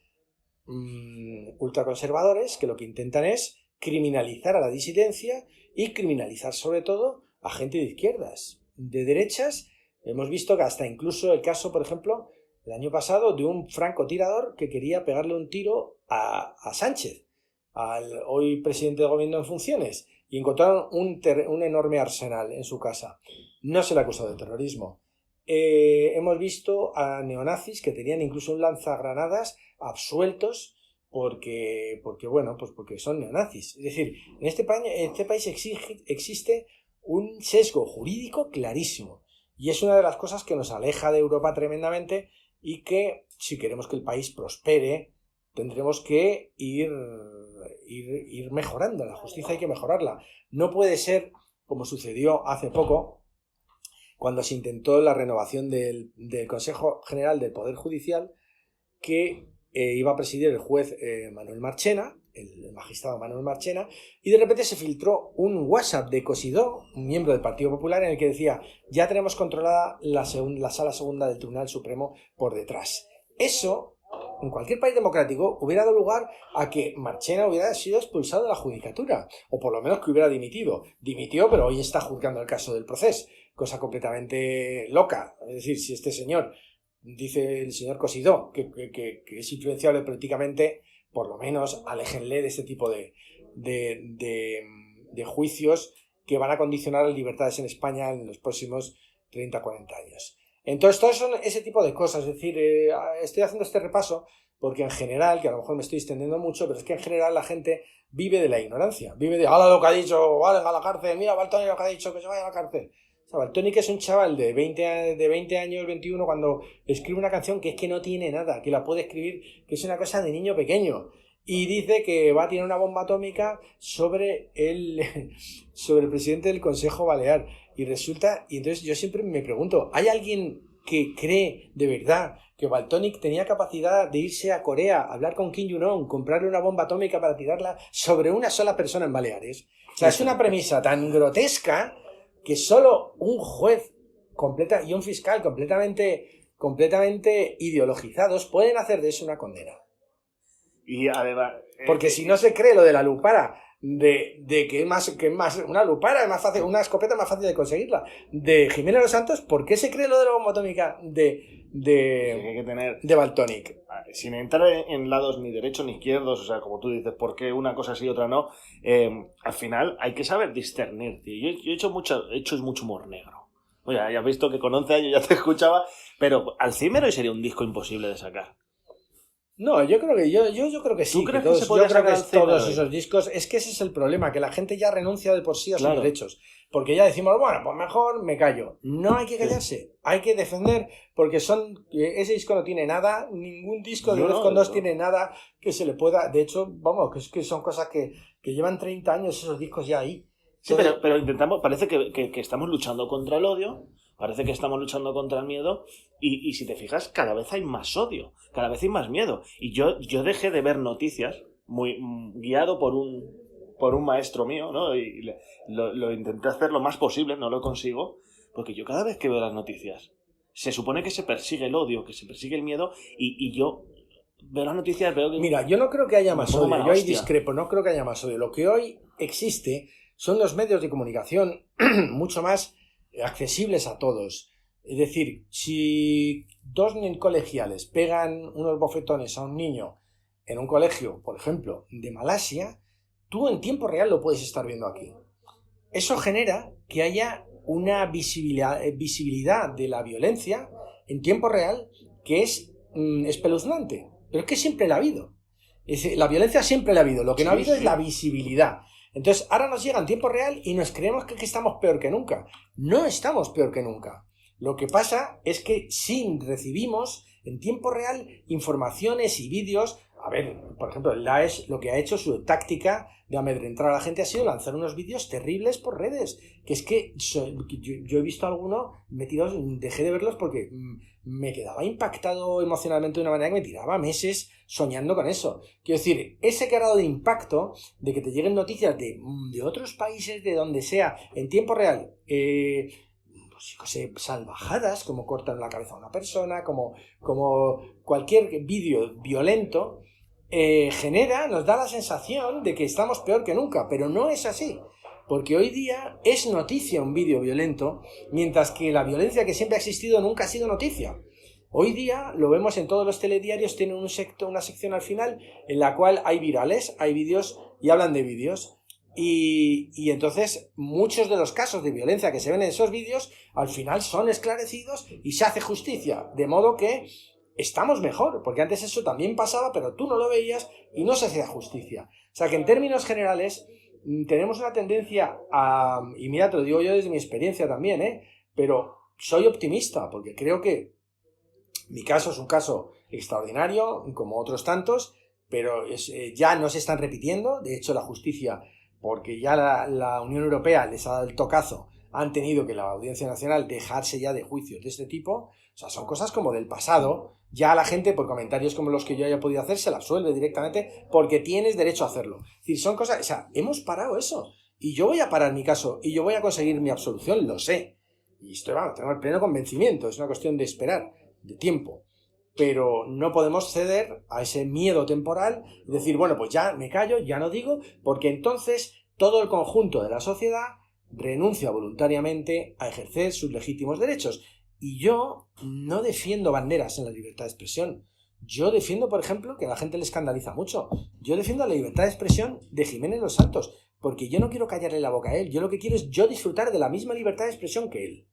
ultraconservadores que lo que intentan es criminalizar a la disidencia y criminalizar sobre todo a gente de izquierdas. De derechas hemos visto que hasta incluso el caso, por ejemplo, el año pasado, de un francotirador que quería pegarle un tiro a Sánchez, al hoy presidente de gobierno en funciones, y encontraron un enorme arsenal en su casa. No se le acusó de terrorismo. Hemos visto a neonazis que tenían incluso un lanzagranadas absueltos porque son neonazis. Es decir, en este país existe un sesgo jurídico clarísimo, y es una de las cosas que nos aleja de Europa tremendamente, y que si queremos que el país prospere tendremos que ir mejorando. La justicia hay que mejorarla. No puede ser como sucedió hace poco cuando se intentó la renovación del Consejo General del Poder Judicial, que iba a presidir el juez Manuel Marchena, el magistrado Manuel Marchena, y de repente se filtró un WhatsApp de Cosidó, un miembro del Partido Popular, en el que decía: ya tenemos controlada la sala segunda del Tribunal Supremo por detrás. Eso, en cualquier país democrático, hubiera dado lugar a que Marchena hubiera sido expulsado de la judicatura, o por lo menos que hubiera dimitido. Dimitió, pero hoy está juzgando el caso del Procés, cosa completamente loca. Es decir, si este señor, dice el señor Cosidó, que es influenciable políticamente, por lo menos aléjenle de este tipo de juicios que van a condicionar las libertades en España en los próximos 30-40 años. Entonces, todos son ese tipo de cosas. Es decir, estoy haciendo este repaso porque en general, que a lo mejor me estoy extendiendo mucho, pero es que en general la gente vive de la ignorancia, vive de, ¡hala lo que ha dicho! ¡Vale, a la cárcel! ¡Mira, Valtoni lo que ha dicho! ¡Que se vaya a la cárcel! O sea, Valtoni, que es un chaval de 20 años, 21, cuando escribe una canción que es que no tiene nada, que la puede escribir, que es una cosa de niño pequeño, y dice que va a tirar una bomba atómica sobre el presidente del Consejo Balear. Y entonces yo siempre me pregunto, ¿hay alguien que cree de verdad que Valtònyc tenía capacidad de irse a Corea, hablar con Kim Jong-un, comprarle una bomba atómica para tirarla sobre una sola persona en Baleares? O sea, es una premisa tan grotesca que solo un juez y un fiscal completamente ideologizados pueden hacer de eso una condena. Y además... Porque si no se cree lo de la Lupara de que es más una lupara es más fácil, una escopeta es más fácil de conseguirla, de Jimena Los Santos. ¿Por qué se cree lo de la bomba atómica Hay que tener, de Valtònyc? sin entrar en lados ni derechos ni izquierdos, o sea, como tú dices, por qué una cosa sí y otra no, al final hay que saber discernir, tío. Yo he hecho mucho humor negro. Oye, ya has visto que con 11 años ya te escuchaba, pero Alzheimer hoy sería un disco imposible de sacar. No, yo creo que yo creo que sí. ¿Tú crees que todos, que se podría yo creo que sacar Alzheimer todos hoy? esos discos, es que ese es el problema, que la gente ya renuncia de por sí a sus Claro. derechos. Porque ya decimos, bueno, pues mejor me callo. No hay que callarse, hay que defender, porque ese disco no tiene nada, ningún disco de Defcon 2 tiene nada que se le pueda. De hecho, vamos, que son cosas que llevan 30 años esos discos ya ahí. Sí, pero intentamos, parece que estamos luchando contra el odio, parece que estamos luchando contra el miedo, y si te fijas, cada vez hay más odio, cada vez hay más miedo. Y yo dejé de ver noticias, muy guiado por un maestro mío, ¿no? Y lo intenté hacer lo más posible, no lo consigo, porque yo cada vez que veo las noticias, se supone que se persigue el odio, que se persigue el miedo, y yo veo las noticias, veo que... Mira, yo no creo que haya más pongo odio, mala yo ahí hostia. discrepo, no creo que haya más odio. Lo que hoy existe son los medios de comunicación mucho más accesibles a todos. Es decir, si dos colegiales pegan unos bofetones a un niño en un colegio, por ejemplo, de Malasia, tú en tiempo real lo puedes estar viendo aquí. Eso genera que haya una visibilidad de la violencia en tiempo real que es espeluznante. Pero es que siempre la ha habido. Es decir, la violencia siempre la ha habido. Lo que no ha habido es la visibilidad. Entonces, ahora nos llega en tiempo real y nos creemos que estamos peor que nunca. No estamos peor que nunca. Lo que pasa es que sí recibimos en tiempo real informaciones y vídeos. A ver, por ejemplo, el Daesh lo que ha hecho, su táctica de amedrentar a la gente ha sido lanzar unos vídeos terribles por redes. Que es que yo he visto alguno, dejé de verlos porque me quedaba impactado emocionalmente de una manera que me tiraba meses soñando con eso. Quiero decir, ese grado de impacto de que te lleguen noticias de otros países, de donde sea, en tiempo real, salvajadas, como cortan la cabeza a una persona, como cualquier vídeo violento, nos da la sensación de que estamos peor que nunca, pero no es así. Porque hoy día es noticia un vídeo violento, mientras que la violencia que siempre ha existido nunca ha sido noticia. Hoy día lo vemos en todos los telediarios, tienen una sección al final en la cual hay virales, hay vídeos y hablan de vídeos. Y entonces muchos de los casos de violencia que se ven en esos vídeos al final son esclarecidos y se hace justicia. De modo que estamos mejor, porque antes eso también pasaba, pero tú no lo veías y no se hacía justicia. O sea que en términos generales tenemos una tendencia y mira, te lo digo yo desde mi experiencia también, pero soy optimista, porque creo que mi caso es un caso extraordinario, como otros tantos, pero ya no se están repitiendo. De hecho, la justicia, porque ya la Unión Europea les ha dado el tocazo, han tenido que la Audiencia Nacional dejarse ya de juicios de este tipo. O sea, son cosas como del pasado. Ya la gente, por comentarios como los que yo haya podido hacer, se la absuelve directamente porque tienes derecho a hacerlo. Es decir, son cosas... O sea, hemos parado eso. Y yo voy a parar mi caso y yo voy a conseguir mi absolución, lo sé. Y tengo el pleno convencimiento. Es una cuestión de esperar, de tiempo. Pero no podemos ceder a ese miedo temporal y decir, bueno, pues ya me callo, ya no digo, porque entonces todo el conjunto de la sociedad renuncia voluntariamente a ejercer sus legítimos derechos. Y yo no defiendo banderas en la libertad de expresión. Yo defiendo, por ejemplo, que a la gente le escandaliza mucho. Yo defiendo la libertad de expresión de Jiménez Los Santos, porque yo no quiero callarle la boca a él. Yo lo que quiero es yo disfrutar de la misma libertad de expresión que él.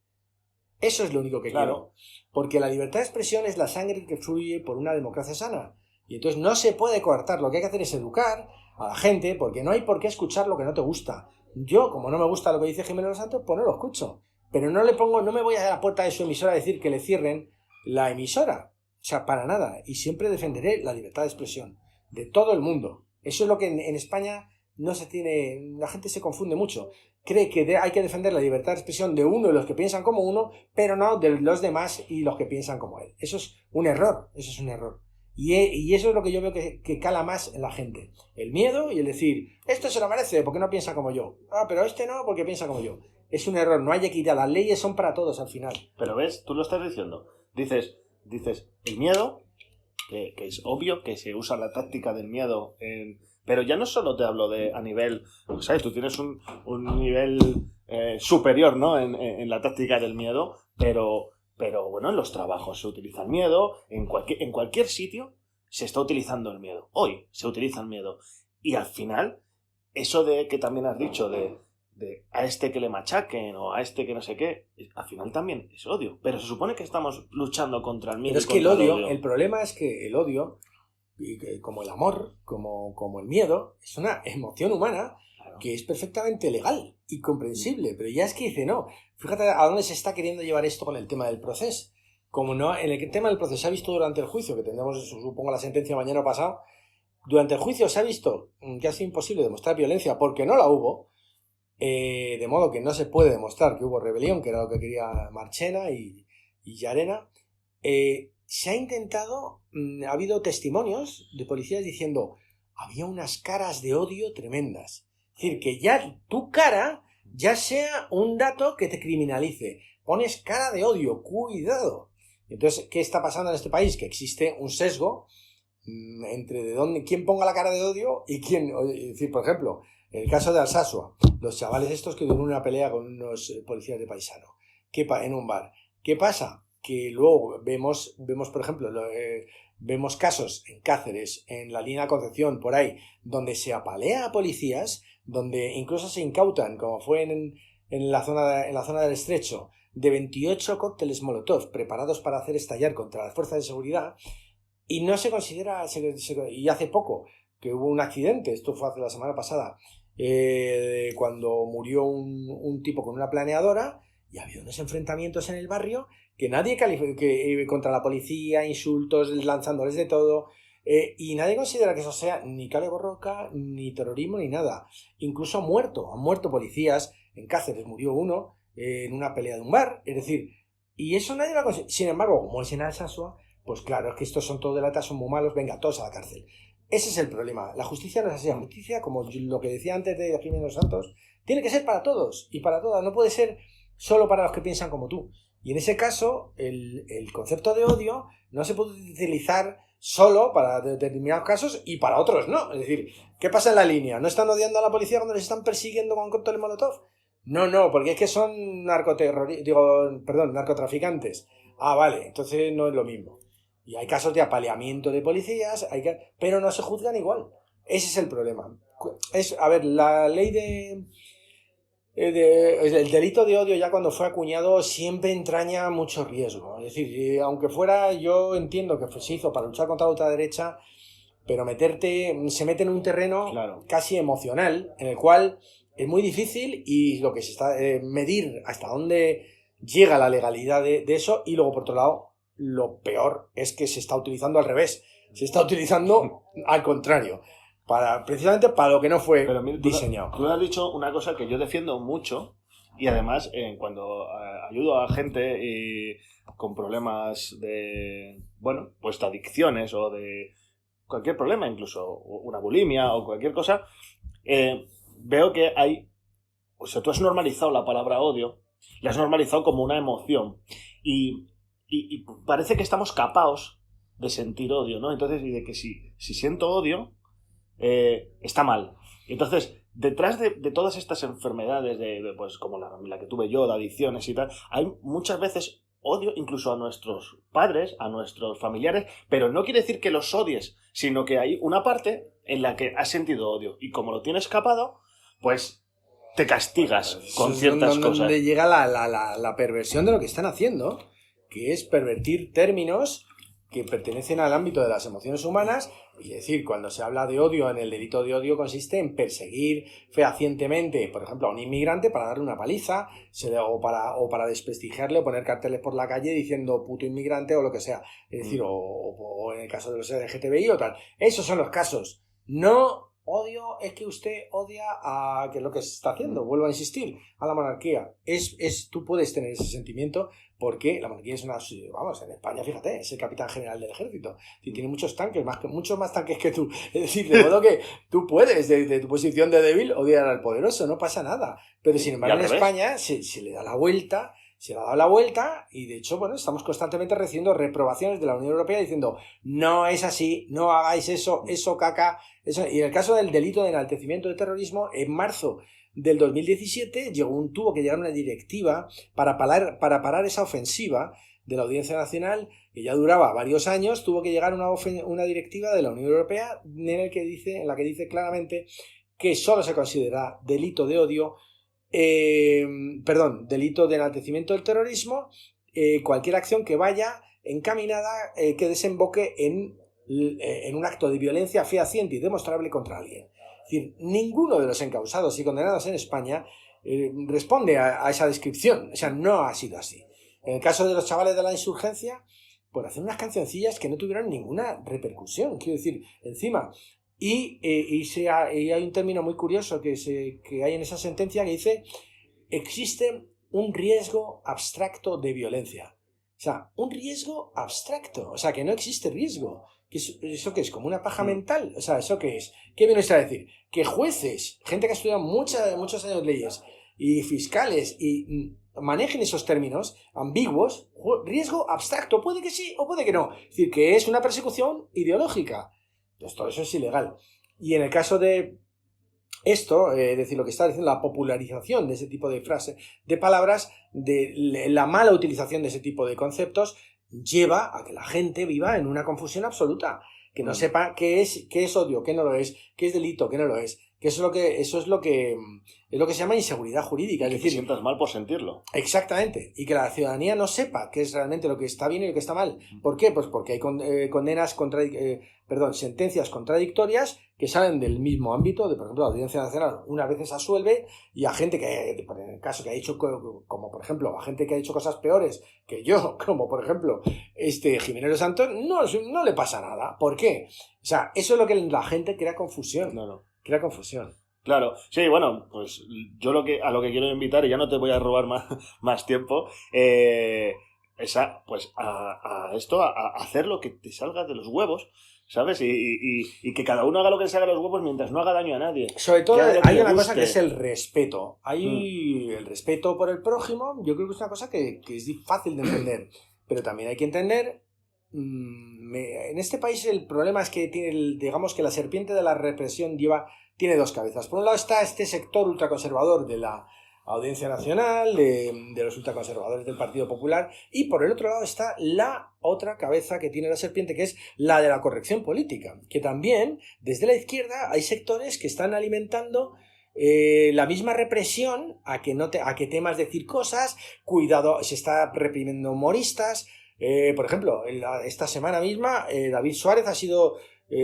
Eso es lo único que quiero. Porque la libertad de expresión es la sangre que fluye por una democracia sana. Y entonces no se puede coartar. Lo que hay que hacer es educar a la gente, porque no hay por qué escuchar lo que no te gusta. Yo, como no me gusta lo que dice Jiménez Los Santos, pues no lo escucho. Pero no me voy a la puerta de su emisora a decir que le cierren la emisora. O sea, para nada. Y siempre defenderé la libertad de expresión de todo el mundo. Eso es lo que en España no se tiene... La gente se confunde mucho. Cree que hay que defender la libertad de expresión de uno y los que piensan como uno, pero no de los demás y los que piensan como él. Eso es un error. Eso es un error. Y eso es lo que yo veo que cala más en la gente. El miedo y el decir, esto se lo merece porque no piensa como yo. Ah, pero este no porque piensa como yo. Es un error, no hay equidad. Las leyes son para todos al final. Pero ves, tú lo estás diciendo. Dices el miedo, que es obvio que se usa la táctica del miedo Pero ya no solo te hablo de a nivel, ¿sabes? Tú tienes un nivel superior, ¿no? En la táctica del miedo, pero bueno, en los trabajos se utiliza el miedo, en cualquier sitio se está utilizando el miedo. Hoy se utiliza el miedo. Y al final, eso de que también has dicho, de a este que le machaquen o a este que no sé qué, al final también es odio. Pero se supone que estamos luchando contra el miedo. Pero es que el odio, el problema es que el odio, como el amor, como el miedo, es una emoción humana que es perfectamente legal y comprensible. Pero ya es que dice, no, fíjate a dónde se está queriendo llevar esto con el tema del proceso. Como no, en el tema del proceso se ha visto durante el juicio, que tendremos, supongo, la sentencia mañana pasado, durante el juicio se ha visto que ha sido imposible demostrar violencia porque no la hubo. De modo que no se puede demostrar que hubo rebelión, que era lo que quería Marchena y Llarena. Se ha intentado, ha habido testimonios de policías diciendo había unas caras de odio tremendas. Es decir, que ya tu cara ya sea un dato que te criminalice. Pones cara de odio, cuidado. Entonces, ¿qué está pasando en este país? Que existe un sesgo entre quién ponga la cara de odio y quién. Es decir, por ejemplo, en el caso de Alsasua, los chavales estos que tuvieron una pelea con unos policías de paisano en un bar. ¿Qué pasa? Que luego vemos por ejemplo, vemos casos en Cáceres, en la línea Concepción, por ahí, donde se apalea a policías, donde incluso se incautan, como fue en la zona del Estrecho, de 28 cócteles Molotov preparados para hacer estallar contra las fuerzas de seguridad, y no se considera, y hace poco que hubo un accidente, esto fue hace la semana pasada, cuando murió un tipo con una planeadora, y ha habido unos enfrentamientos en el barrio que nadie contra la policía, insultos, lanzándoles de todo, y nadie considera que eso sea ni kale borroka, ni terrorismo, ni nada. Incluso han muerto policías. En Cáceres murió uno en una pelea de un bar, es decir, y eso nadie lo considera. Sin embargo, como es en Alsasua, pues claro, es que estos son todos delatas, son muy malos, venga, todos a la cárcel. Ese es el problema. La justicia no es así. La justicia, como lo que decía antes de Jiménez Los Santos, tiene que ser para todos y para todas. No puede ser solo para los que piensan como tú. Y en ese caso, el concepto de odio no se puede utilizar solo para determinados casos y para otros no. Es decir, ¿qué pasa en la línea? ¿No están odiando a la policía cuando les están persiguiendo con cócteles Molotov? No, porque es que son narcotraficantes. Ah, vale, entonces no es lo mismo. Y hay casos de apaleamiento de policías, pero no se juzgan igual. Ese es el problema. A ver, la ley el delito de odio ya cuando fue acuñado siempre entraña mucho riesgo. Es decir, aunque fuera, yo entiendo que se hizo para luchar contra la ultraderecha, pero se mete en un terreno casi emocional, en el cual es muy difícil y lo que se está medir hasta dónde llega la legalidad de eso. Y luego, por otro lado, lo peor es que se está utilizando al revés. Se está utilizando al contrario. Precisamente para lo que no fue diseñado. Tú has dicho una cosa que yo defiendo mucho y además cuando ayudo a gente con problemas de, pues de adicciones o de cualquier problema, incluso una bulimia o cualquier cosa, veo que tú has normalizado la palabra odio, la has normalizado como una emoción y parece que estamos capados de sentir odio, ¿no? Entonces, y de que si siento odio, está mal. Entonces, detrás de todas estas enfermedades, pues como la que tuve yo, de adicciones y tal, hay muchas veces odio incluso a nuestros padres, a nuestros familiares, pero no quiere decir que los odies, sino que hay una parte en la que has sentido odio y como lo tienes capado, pues te castigas con ciertas cosas. Donde llega la perversión de lo que están haciendo, que es pervertir términos que pertenecen al ámbito de las emociones humanas. Y decir, cuando se habla de odio, en el delito de odio consiste en perseguir fehacientemente, por ejemplo, a un inmigrante para darle una paliza, o para desprestigiarle o poner carteles por la calle diciendo puto inmigrante o lo que sea. Es decir, o en el caso de los LGTBI o tal. Esos son los casos. No odio es que usted odia a... que es lo que se está haciendo, vuelvo a insistir, a la monarquía. Tú puedes tener ese sentimiento porque la monarquía es en España, fíjate, es el capitán general del ejército. Y tiene muchos tanques, muchos más tanques que tú. Es decir, de modo que tú puedes, desde tu posición de débil, odiar al poderoso, no pasa nada. Pero sin embargo en España se le da la vuelta, se le ha dado la vuelta y de hecho, estamos constantemente recibiendo reprobaciones de la Unión Europea diciendo no es así, no hagáis eso caca, Y en el caso del delito de enaltecimiento de terrorismo, en marzo del 2017 tuvo que llegar una directiva para parar esa ofensiva de la Audiencia Nacional, que ya duraba varios años. Tuvo que llegar una directiva de la Unión Europea en la que dice claramente que solo se considera delito de odio, delito de enaltecimiento del terrorismo, cualquier acción que vaya encaminada, que desemboque en un acto de violencia fehaciente y demostrable contra alguien. Es decir, ninguno de los encausados y condenados en España responde a esa descripción. O sea, no ha sido así. En el caso de los chavales de la insurgencia, por hacer unas cancioncillas que no tuvieron ninguna repercusión, quiero decir, encima. Y hay un término muy curioso que hay en esa sentencia que dice: existe un riesgo abstracto de violencia. O sea, un riesgo abstracto. O sea, que no existe riesgo. ¿Eso qué es? ¿Como una paja mental? O sea, ¿eso qué es? ¿Qué viene a decir? Que jueces, gente que ha estudiado muchos años leyes, y fiscales, y manejen esos términos ambiguos. Riesgo abstracto. Puede que sí o puede que no. Es decir, que es una persecución ideológica. Entonces, todo eso es ilegal. Y en el caso de esto, es decir, lo que está diciendo, la popularización de ese tipo de frases, de palabras, de la mala utilización de ese tipo de conceptos, lleva a que la gente viva en una confusión absoluta, que no sepa qué es odio, qué no lo es, qué es delito, qué no lo es, que eso es lo que se llama inseguridad jurídica. Es decir, te sientas mal por sentirlo. Exactamente, y que la ciudadanía no sepa qué es realmente lo que está bien y lo que está mal. ¿Por qué? Pues porque hay sentencias contradictorias que salen del mismo ámbito. Por ejemplo, la Audiencia Nacional unas veces absuelve, y a gente que, en el caso que ha hecho, como por ejemplo, a gente que ha hecho cosas peores que yo, como por ejemplo Jiménez Los Santos, no le pasa nada. ¿Por qué? O sea, eso es lo que la gente crea confusión. No. Crea confusión. Claro, sí, bueno, pues yo a lo que quiero invitar, y ya no te voy a robar más tiempo, es a hacer lo que te salga de los huevos, ¿sabes? Y que cada uno haga lo que le salga de los huevos mientras no haga daño a nadie. Sobre todo hay una cosa que es el respeto. El respeto por el prójimo. Yo creo que es una cosa que es fácil de entender, pero también hay que entender. En este país el problema es que digamos que la serpiente de la represión tiene dos cabezas. Por un lado está este sector ultraconservador de la Audiencia Nacional, de los ultraconservadores del Partido Popular, y por el otro lado está la otra cabeza que tiene la serpiente, que es la de la corrección política, que también desde la izquierda hay sectores que están alimentando la misma represión a que temas decir cosas. Cuidado, se está reprimiendo humoristas. Por ejemplo, esta semana misma David Suárez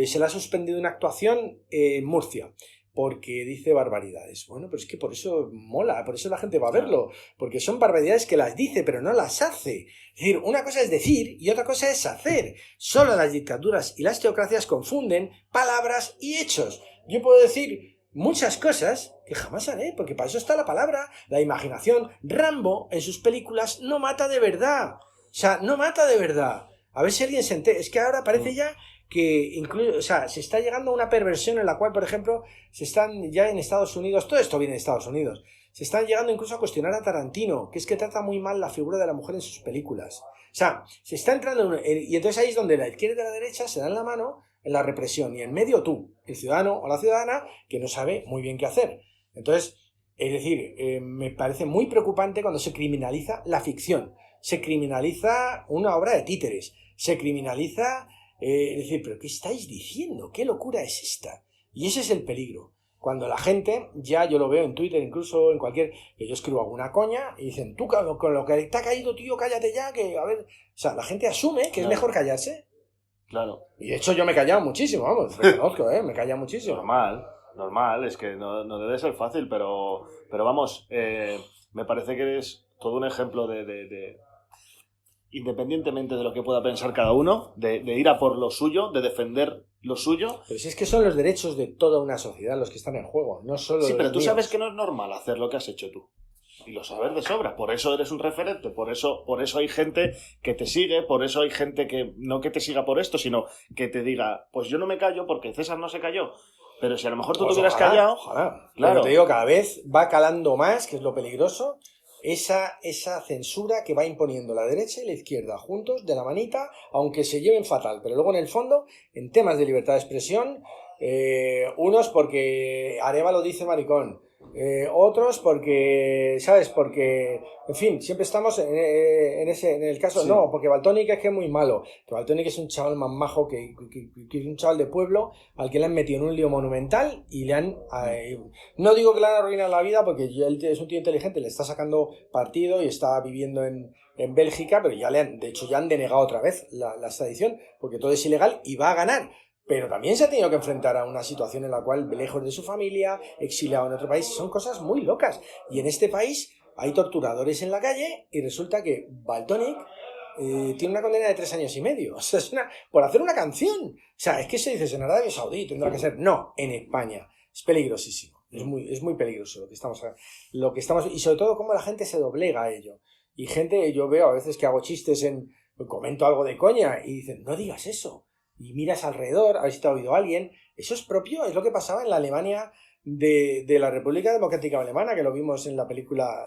se le ha suspendido una actuación en Murcia porque dice barbaridades. Bueno, pero es que por eso mola, por eso la gente va a verlo, porque son barbaridades que las dice pero no las hace. Es decir, una cosa es decir y otra cosa es hacer. Solo las dictaduras y las teocracias confunden palabras y hechos. Yo puedo decir muchas cosas que jamás haré, porque para eso está la palabra, la imaginación. Rambo en sus películas no mata de verdad. O sea, no mata de verdad. A ver si alguien se entera. Es que ahora parece ya que incluso, o sea, se está llegando a una perversión en la cual, por ejemplo, se están ya en Estados Unidos, todo esto viene de Estados Unidos, se están llegando incluso a cuestionar a Tarantino, que es que trata muy mal la figura de la mujer en sus películas. O sea, se está entrando y entonces ahí es donde la izquierda y la derecha se dan la mano en la represión, y en medio tú, el ciudadano o la ciudadana, que no sabe muy bien qué hacer. Entonces, es decir, me parece muy preocupante cuando se criminaliza la ficción. Se criminaliza una obra de títeres, se criminaliza, es decir, ¿pero qué estáis diciendo? ¿Qué locura es esta? Y ese es el peligro. Cuando la gente, ya yo lo veo en Twitter, incluso en que yo escribo alguna coña, y dicen, tú con lo que te ha caído, tío, cállate ya, que a ver. O sea, la gente asume que es mejor callarse. Claro. Y de hecho yo me he callado muchísimo, vamos, reconozco, me he callado muchísimo. Normal, es que no debe ser fácil, pero vamos, me parece que eres todo un ejemplo de independientemente de lo que pueda pensar cada uno, de ir a por lo suyo, de defender lo suyo. Pero si es que son los derechos de toda una sociedad los que están en juego, no solo Sí, los pero tú míos. sabes que no es normal hacer lo que has hecho tú. Y lo sabes de sobra. Por eso eres un referente. Por eso hay gente que te sigue. Por eso hay gente que no que te siga por esto, sino que te diga, pues yo no me callo porque César no se calló. Pero si a lo mejor tú Pues te hubieras ojalá, callado... Ojalá. Claro. Pero te digo, cada vez va calando más, que es lo peligroso, esa censura que va imponiendo la derecha y la izquierda juntos, de la manita, aunque se lleven fatal. Pero luego en el fondo, en temas de libertad de expresión, Unos porque Arévalo dice maricón. Otros porque, ¿sabes? Porque, en fin, siempre estamos en el caso, Sí. no, porque Valtonyc es que es muy malo, que Valtonyc es un chaval más majo que es un chaval de pueblo al que le han metido en un lío monumental y le han, no digo que le han arruinado la vida porque él es un tío inteligente, le está sacando partido y está viviendo en Bélgica, pero de hecho ya han denegado otra vez la extradición porque todo es ilegal y va a ganar. Pero también se ha tenido que enfrentar a una situación en la cual, lejos de su familia, exiliado en otro país, son cosas muy locas. Y en este país hay torturadores en la calle y resulta que Valtonyc tiene una condena de 3 años y medio. O sea, por hacer una canción. O sea, es que se dice en Arabia Saudí, tendrá que ser. No, en España. Es peligrosísimo. Es muy peligroso lo que estamos. Y sobre todo cómo la gente se doblega a ello. Y gente, yo veo a veces que hago chistes comento algo de coña y dicen, no digas eso. Y miras alrededor, a ver si te ha oído alguien. Eso es propio, es lo que pasaba en la Alemania de la República Democrática Alemana, que lo vimos en la película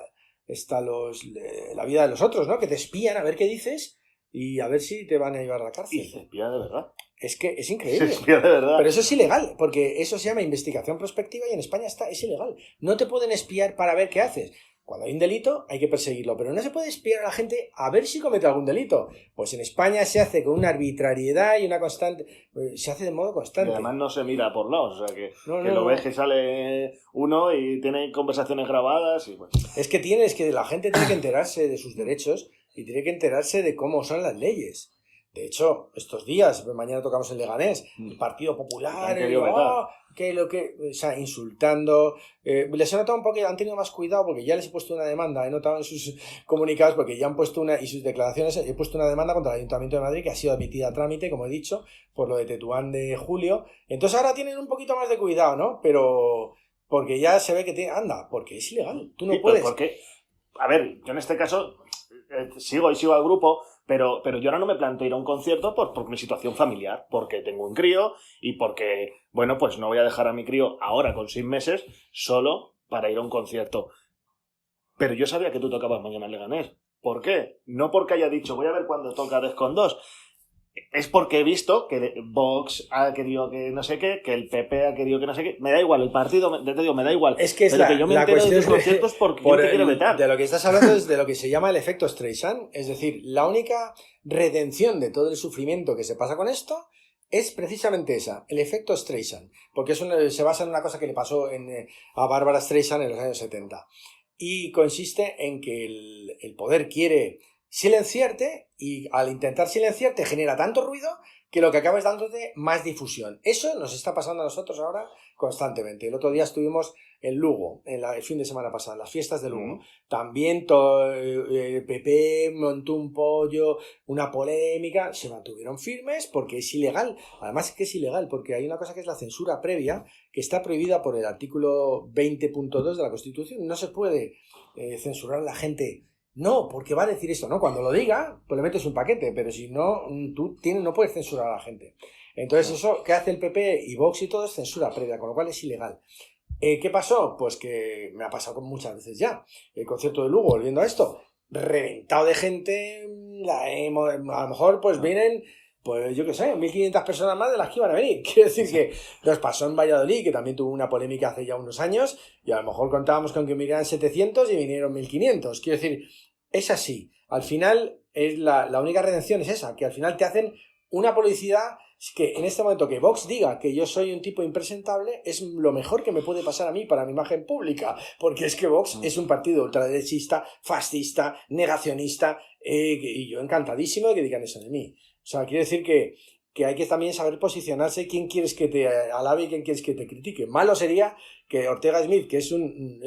La vida de los otros, ¿no? Que te espían a ver qué dices y a ver si te van a llevar a la cárcel. Y se espía de verdad. Es que es increíble. Se espía de verdad. Pero eso es ilegal, porque eso se llama investigación prospectiva y en España es ilegal. No te pueden espiar para ver qué haces. Cuando hay un delito hay que perseguirlo, pero no se puede espiar a la gente a ver si comete algún delito. Pues en España se hace con una arbitrariedad y una constante... Se hace de modo constante. Y además no se mira por lados, o sea que No. lo ves que sale uno y tiene conversaciones grabadas y pues... Es que la gente tiene que enterarse de sus derechos y tiene que enterarse de cómo son las leyes. De hecho, estos días, mañana tocamos en Leganés, el Partido Popular, o sea, insultando. Les he notado un poco que han tenido más cuidado porque ya les he puesto una demanda, he notado en sus comunicados porque ya han puesto y sus declaraciones, he puesto una demanda contra el Ayuntamiento de Madrid que ha sido admitida a trámite, como he dicho, por lo de Tetuán de Julio. Entonces ahora tienen un poquito más de cuidado, ¿no? Pero porque ya se ve que anda, porque es ilegal, tú no puedes. Porque, a ver, yo en este caso sigo al grupo. Pero yo ahora no me planteo ir a un concierto por mi situación familiar, porque tengo un crío y porque, bueno, pues no voy a dejar a mi crío ahora con 6 meses solo para ir a un concierto. Pero yo sabía que tú tocabas mañana en Leganés. ¿Por qué? No porque haya dicho voy a ver cuándo toca Defcon 2. Es porque he visto que Vox ha querido que no sé qué, que el PP ha querido que no sé qué. Me da igual, el partido, te digo, me da igual. Es que es pero que yo me entero de tus conciertos porque yo te quiero vetar. De lo que estás hablando es de lo que se llama el efecto Streisand. Es decir, la única redención de todo el sufrimiento que se pasa con esto es precisamente esa, el efecto Streisand. Porque se basa en una cosa que le pasó a Barbara Streisand en los años 70. Y consiste en que el poder quiere silenciarte y al intentar silenciarte genera tanto ruido que lo que acaba es dándote más difusión. Eso nos está pasando a nosotros ahora constantemente. El otro día estuvimos en Lugo, el fin de semana pasado, en las fiestas de Lugo. También PP montó un pollo, una polémica, se mantuvieron firmes porque es ilegal. Además es que es ilegal porque hay una cosa que es la censura previa que está prohibida por el artículo 20.2 de la Constitución. No se puede censurar a la gente. No, porque va a decir eso, ¿no? Cuando lo diga, pues le metes un paquete, pero si no, no puedes censurar a la gente. Entonces eso que hace el PP y Vox y todo es censura previa, con lo cual es ilegal. ¿Qué pasó? Pues que me ha pasado muchas veces ya. El concierto de Lugo, volviendo a esto, reventado de gente, a lo mejor pues vienen... Pues yo qué sé, 1.500 personas más de las que iban a venir. Quiero decir que nos pasó en Valladolid, que también tuvo una polémica hace ya unos años, y a lo mejor contábamos con que vinieran 700 y vinieron 1.500. Quiero decir, es así. Al final, la única redención es esa, que al final te hacen una publicidad que en este momento que Vox diga que yo soy un tipo impresentable es lo mejor que me puede pasar a mí para mi imagen pública, porque es que Vox es un partido ultraderechista, fascista, negacionista, y yo encantadísimo de que digan eso de mí. O sea, quiere decir que hay que también saber posicionarse quién quieres que te alabe y quién quieres que te critique. Malo sería que Ortega Smith, que es un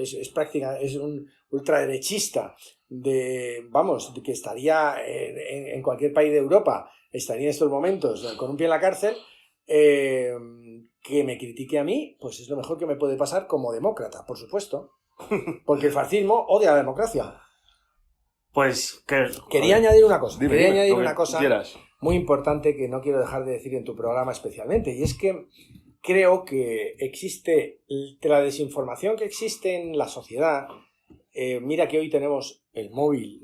ultraderechista que estaría en cualquier país de Europa, estaría en estos momentos con un pie en la cárcel, que me critique a mí, pues es lo mejor que me puede pasar como demócrata, por supuesto. Porque el fascismo odia la democracia. Pues quería añadir una cosa. Quieras. Muy importante que no quiero dejar de decir en tu programa especialmente, y es que creo que existe la desinformación que existe en la sociedad. Mira que hoy tenemos el móvil,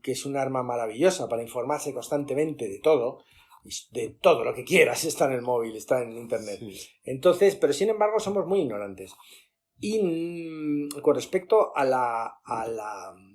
que es un arma maravillosa para informarse constantemente de todo, de todo lo que quieras está en el móvil, está en internet. Sí. Entonces, pero sin embargo somos muy ignorantes. Y con respecto a la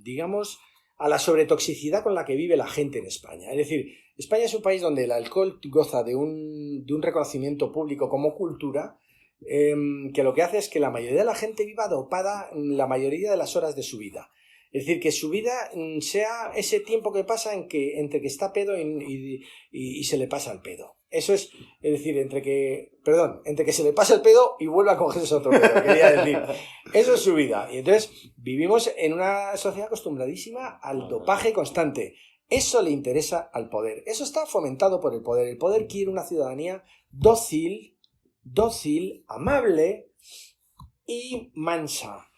digamos, a la sobretoxicidad con la que vive la gente en España. Es decir, España es un país donde el alcohol goza de un reconocimiento público como cultura, que lo que hace es que la mayoría de la gente viva dopada la mayoría de las horas de su vida. Es decir, que su vida sea ese tiempo que pasa entre que está pedo y se le pasa el pedo. Eso es decir, entre que se le pasa el pedo y vuelve a cogerse otro pedo, quería decir. Eso es su vida. Y entonces vivimos en una sociedad acostumbradísima al dopaje constante. Eso le interesa al poder. Eso está fomentado por el poder. El poder quiere una ciudadanía dócil, amable y mansa.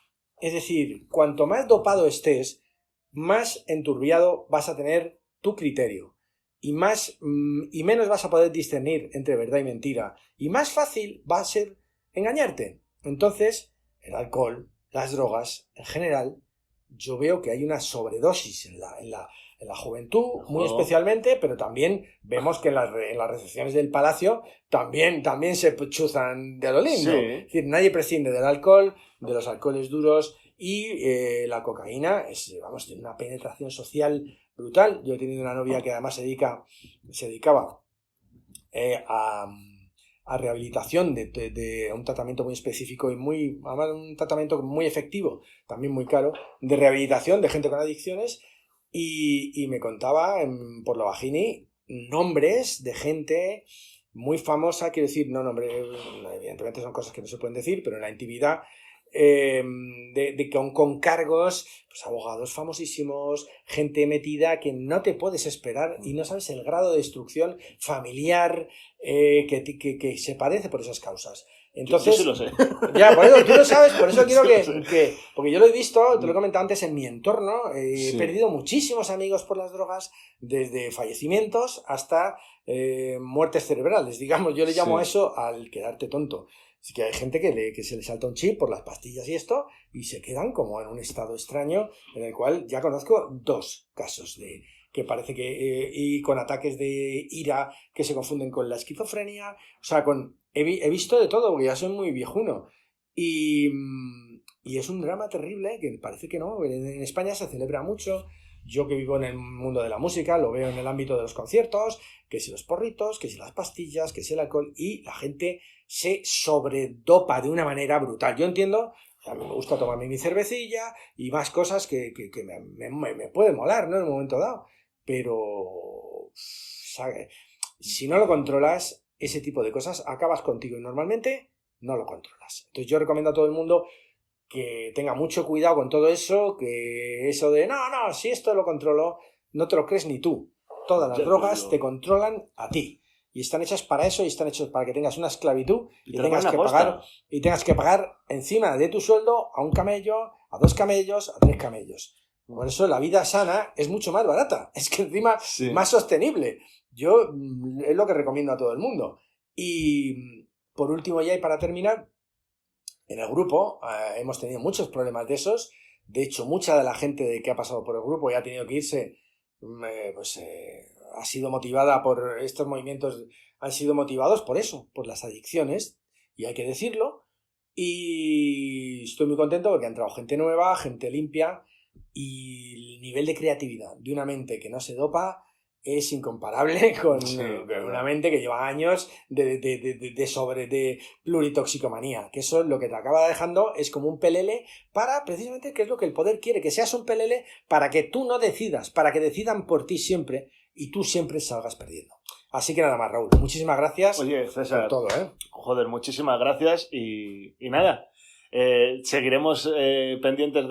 Es decir, cuanto más dopado estés, más enturbiado vas a tener tu criterio y menos vas a poder discernir entre verdad y mentira y más fácil va a ser engañarte. Entonces, el alcohol, las drogas, en general, yo veo que hay una sobredosis en la juventud, muy especialmente, pero también vemos que en las recepciones del Palacio también se chuzan de lo lindo. Sí. Es decir, nadie prescinde del alcohol, de los alcoholes duros y la cocaína tiene una penetración social brutal. Yo he tenido una novia que además se dedicaba a rehabilitación de un tratamiento muy específico y un tratamiento muy efectivo, también muy caro, de rehabilitación de gente con adicciones. Y me contaba por lo bajini nombres de gente muy famosa, quiero decir, evidentemente son cosas que no se pueden decir, pero en la intimidad, con cargos, pues abogados famosísimos, gente metida que no te puedes esperar y no sabes el grado de destrucción familiar que se padece por esas causas. Entonces, yo sí lo sé. Ya, por eso tú lo sabes, por eso quiero que porque yo lo he visto, te lo he comentado antes en mi entorno, he perdido muchísimos amigos por las drogas, desde fallecimientos hasta muertes cerebrales, digamos, yo le llamo a eso al quedarte tonto. Así que hay gente que se le salta un chip por las pastillas y esto, y se quedan como en un estado extraño, en el cual ya conozco 2 casos que parece que y con ataques de ira que se confunden con la esquizofrenia, o sea, he visto de todo, porque ya soy muy viejuno, y es un drama terrible, que parece que no, en España se celebra mucho. Yo que vivo en el mundo de la música, lo veo en el ámbito de los conciertos, que si los porritos, que si las pastillas, que si el alcohol, y la gente se sobredopa de una manera brutal. Yo entiendo, a mí me gusta tomarme mi cervecilla y más cosas que me puede molar, ¿no? En un momento dado, pero si no lo controlas, ese tipo de cosas acabas contigo y normalmente no lo controlas. Entonces yo recomiendo a todo el mundo que tenga mucho cuidado con todo eso, que eso de no, si esto lo controlo, no te lo crees ni tú. Todas las drogas te controlan a ti. Y están hechas para eso, y están hechas para que tengas una esclavitud y tengas que pagar encima de tu sueldo a un camello, a 2 camellos, a 3 camellos. Por eso la vida sana es mucho más barata. Es que encima más sostenible. Yo es lo que recomiendo a todo el mundo. Y por último ya y para terminar, en el grupo hemos tenido muchos problemas de esos. De hecho, mucha de la gente que ha pasado por el grupo y ha tenido que irse, ha sido motivada por estos movimientos, han sido motivados por eso, por las adicciones, y hay que decirlo. Y estoy muy contento porque ha entrado gente nueva, gente limpia, y el nivel de creatividad de una mente que no se dopa es incomparable con una mente que lleva años de pluritoxicomanía, que eso lo que te acaba dejando es como un pelele para, precisamente, que es lo que el poder quiere, que seas un pelele para que tú no decidas, para que decidan por ti siempre y tú siempre salgas perdiendo. Así que nada más, Raúl, muchísimas gracias. Oye, César, por todo, joder, muchísimas gracias y nada. Seguiremos pendientes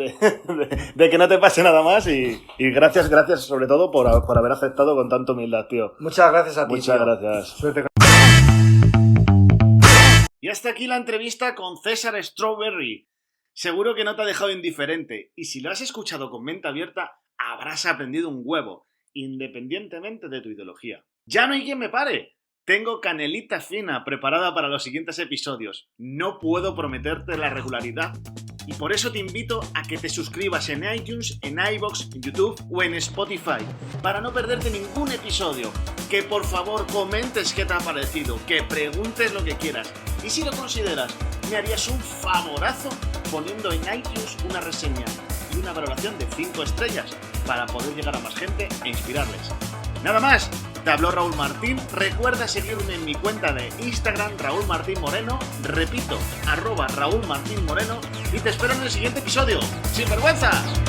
de que no te pase nada más y gracias sobre todo por haber aceptado con tanta humildad, tío. Muchas gracias a ti. Muchas gracias. Suerte. Y hasta aquí la entrevista con César Strawberry. Seguro que no te ha dejado indiferente y si lo has escuchado con mente abierta habrás aprendido un huevo, independientemente de tu ideología. ¡Ya no hay quien me pare! Tengo canelita fina preparada para los siguientes episodios. No puedo prometerte la regularidad y por eso te invito a que te suscribas en iTunes, en iVoox, en YouTube o en Spotify para no perderte ningún episodio. que por favor comentes qué te ha parecido, que preguntes lo que quieras. Y si lo consideras, me harías un favorazo poniendo en iTunes una reseña y una valoración de 5 estrellas para poder llegar a más gente e inspirarles. Nada más, te habló Raúl Martín. Recuerda seguirme en mi cuenta de Instagram, Raúl Martín Moreno. Repito, @Raúl Martín Moreno. Y te espero en el siguiente episodio. ¡Sin vergüenzas!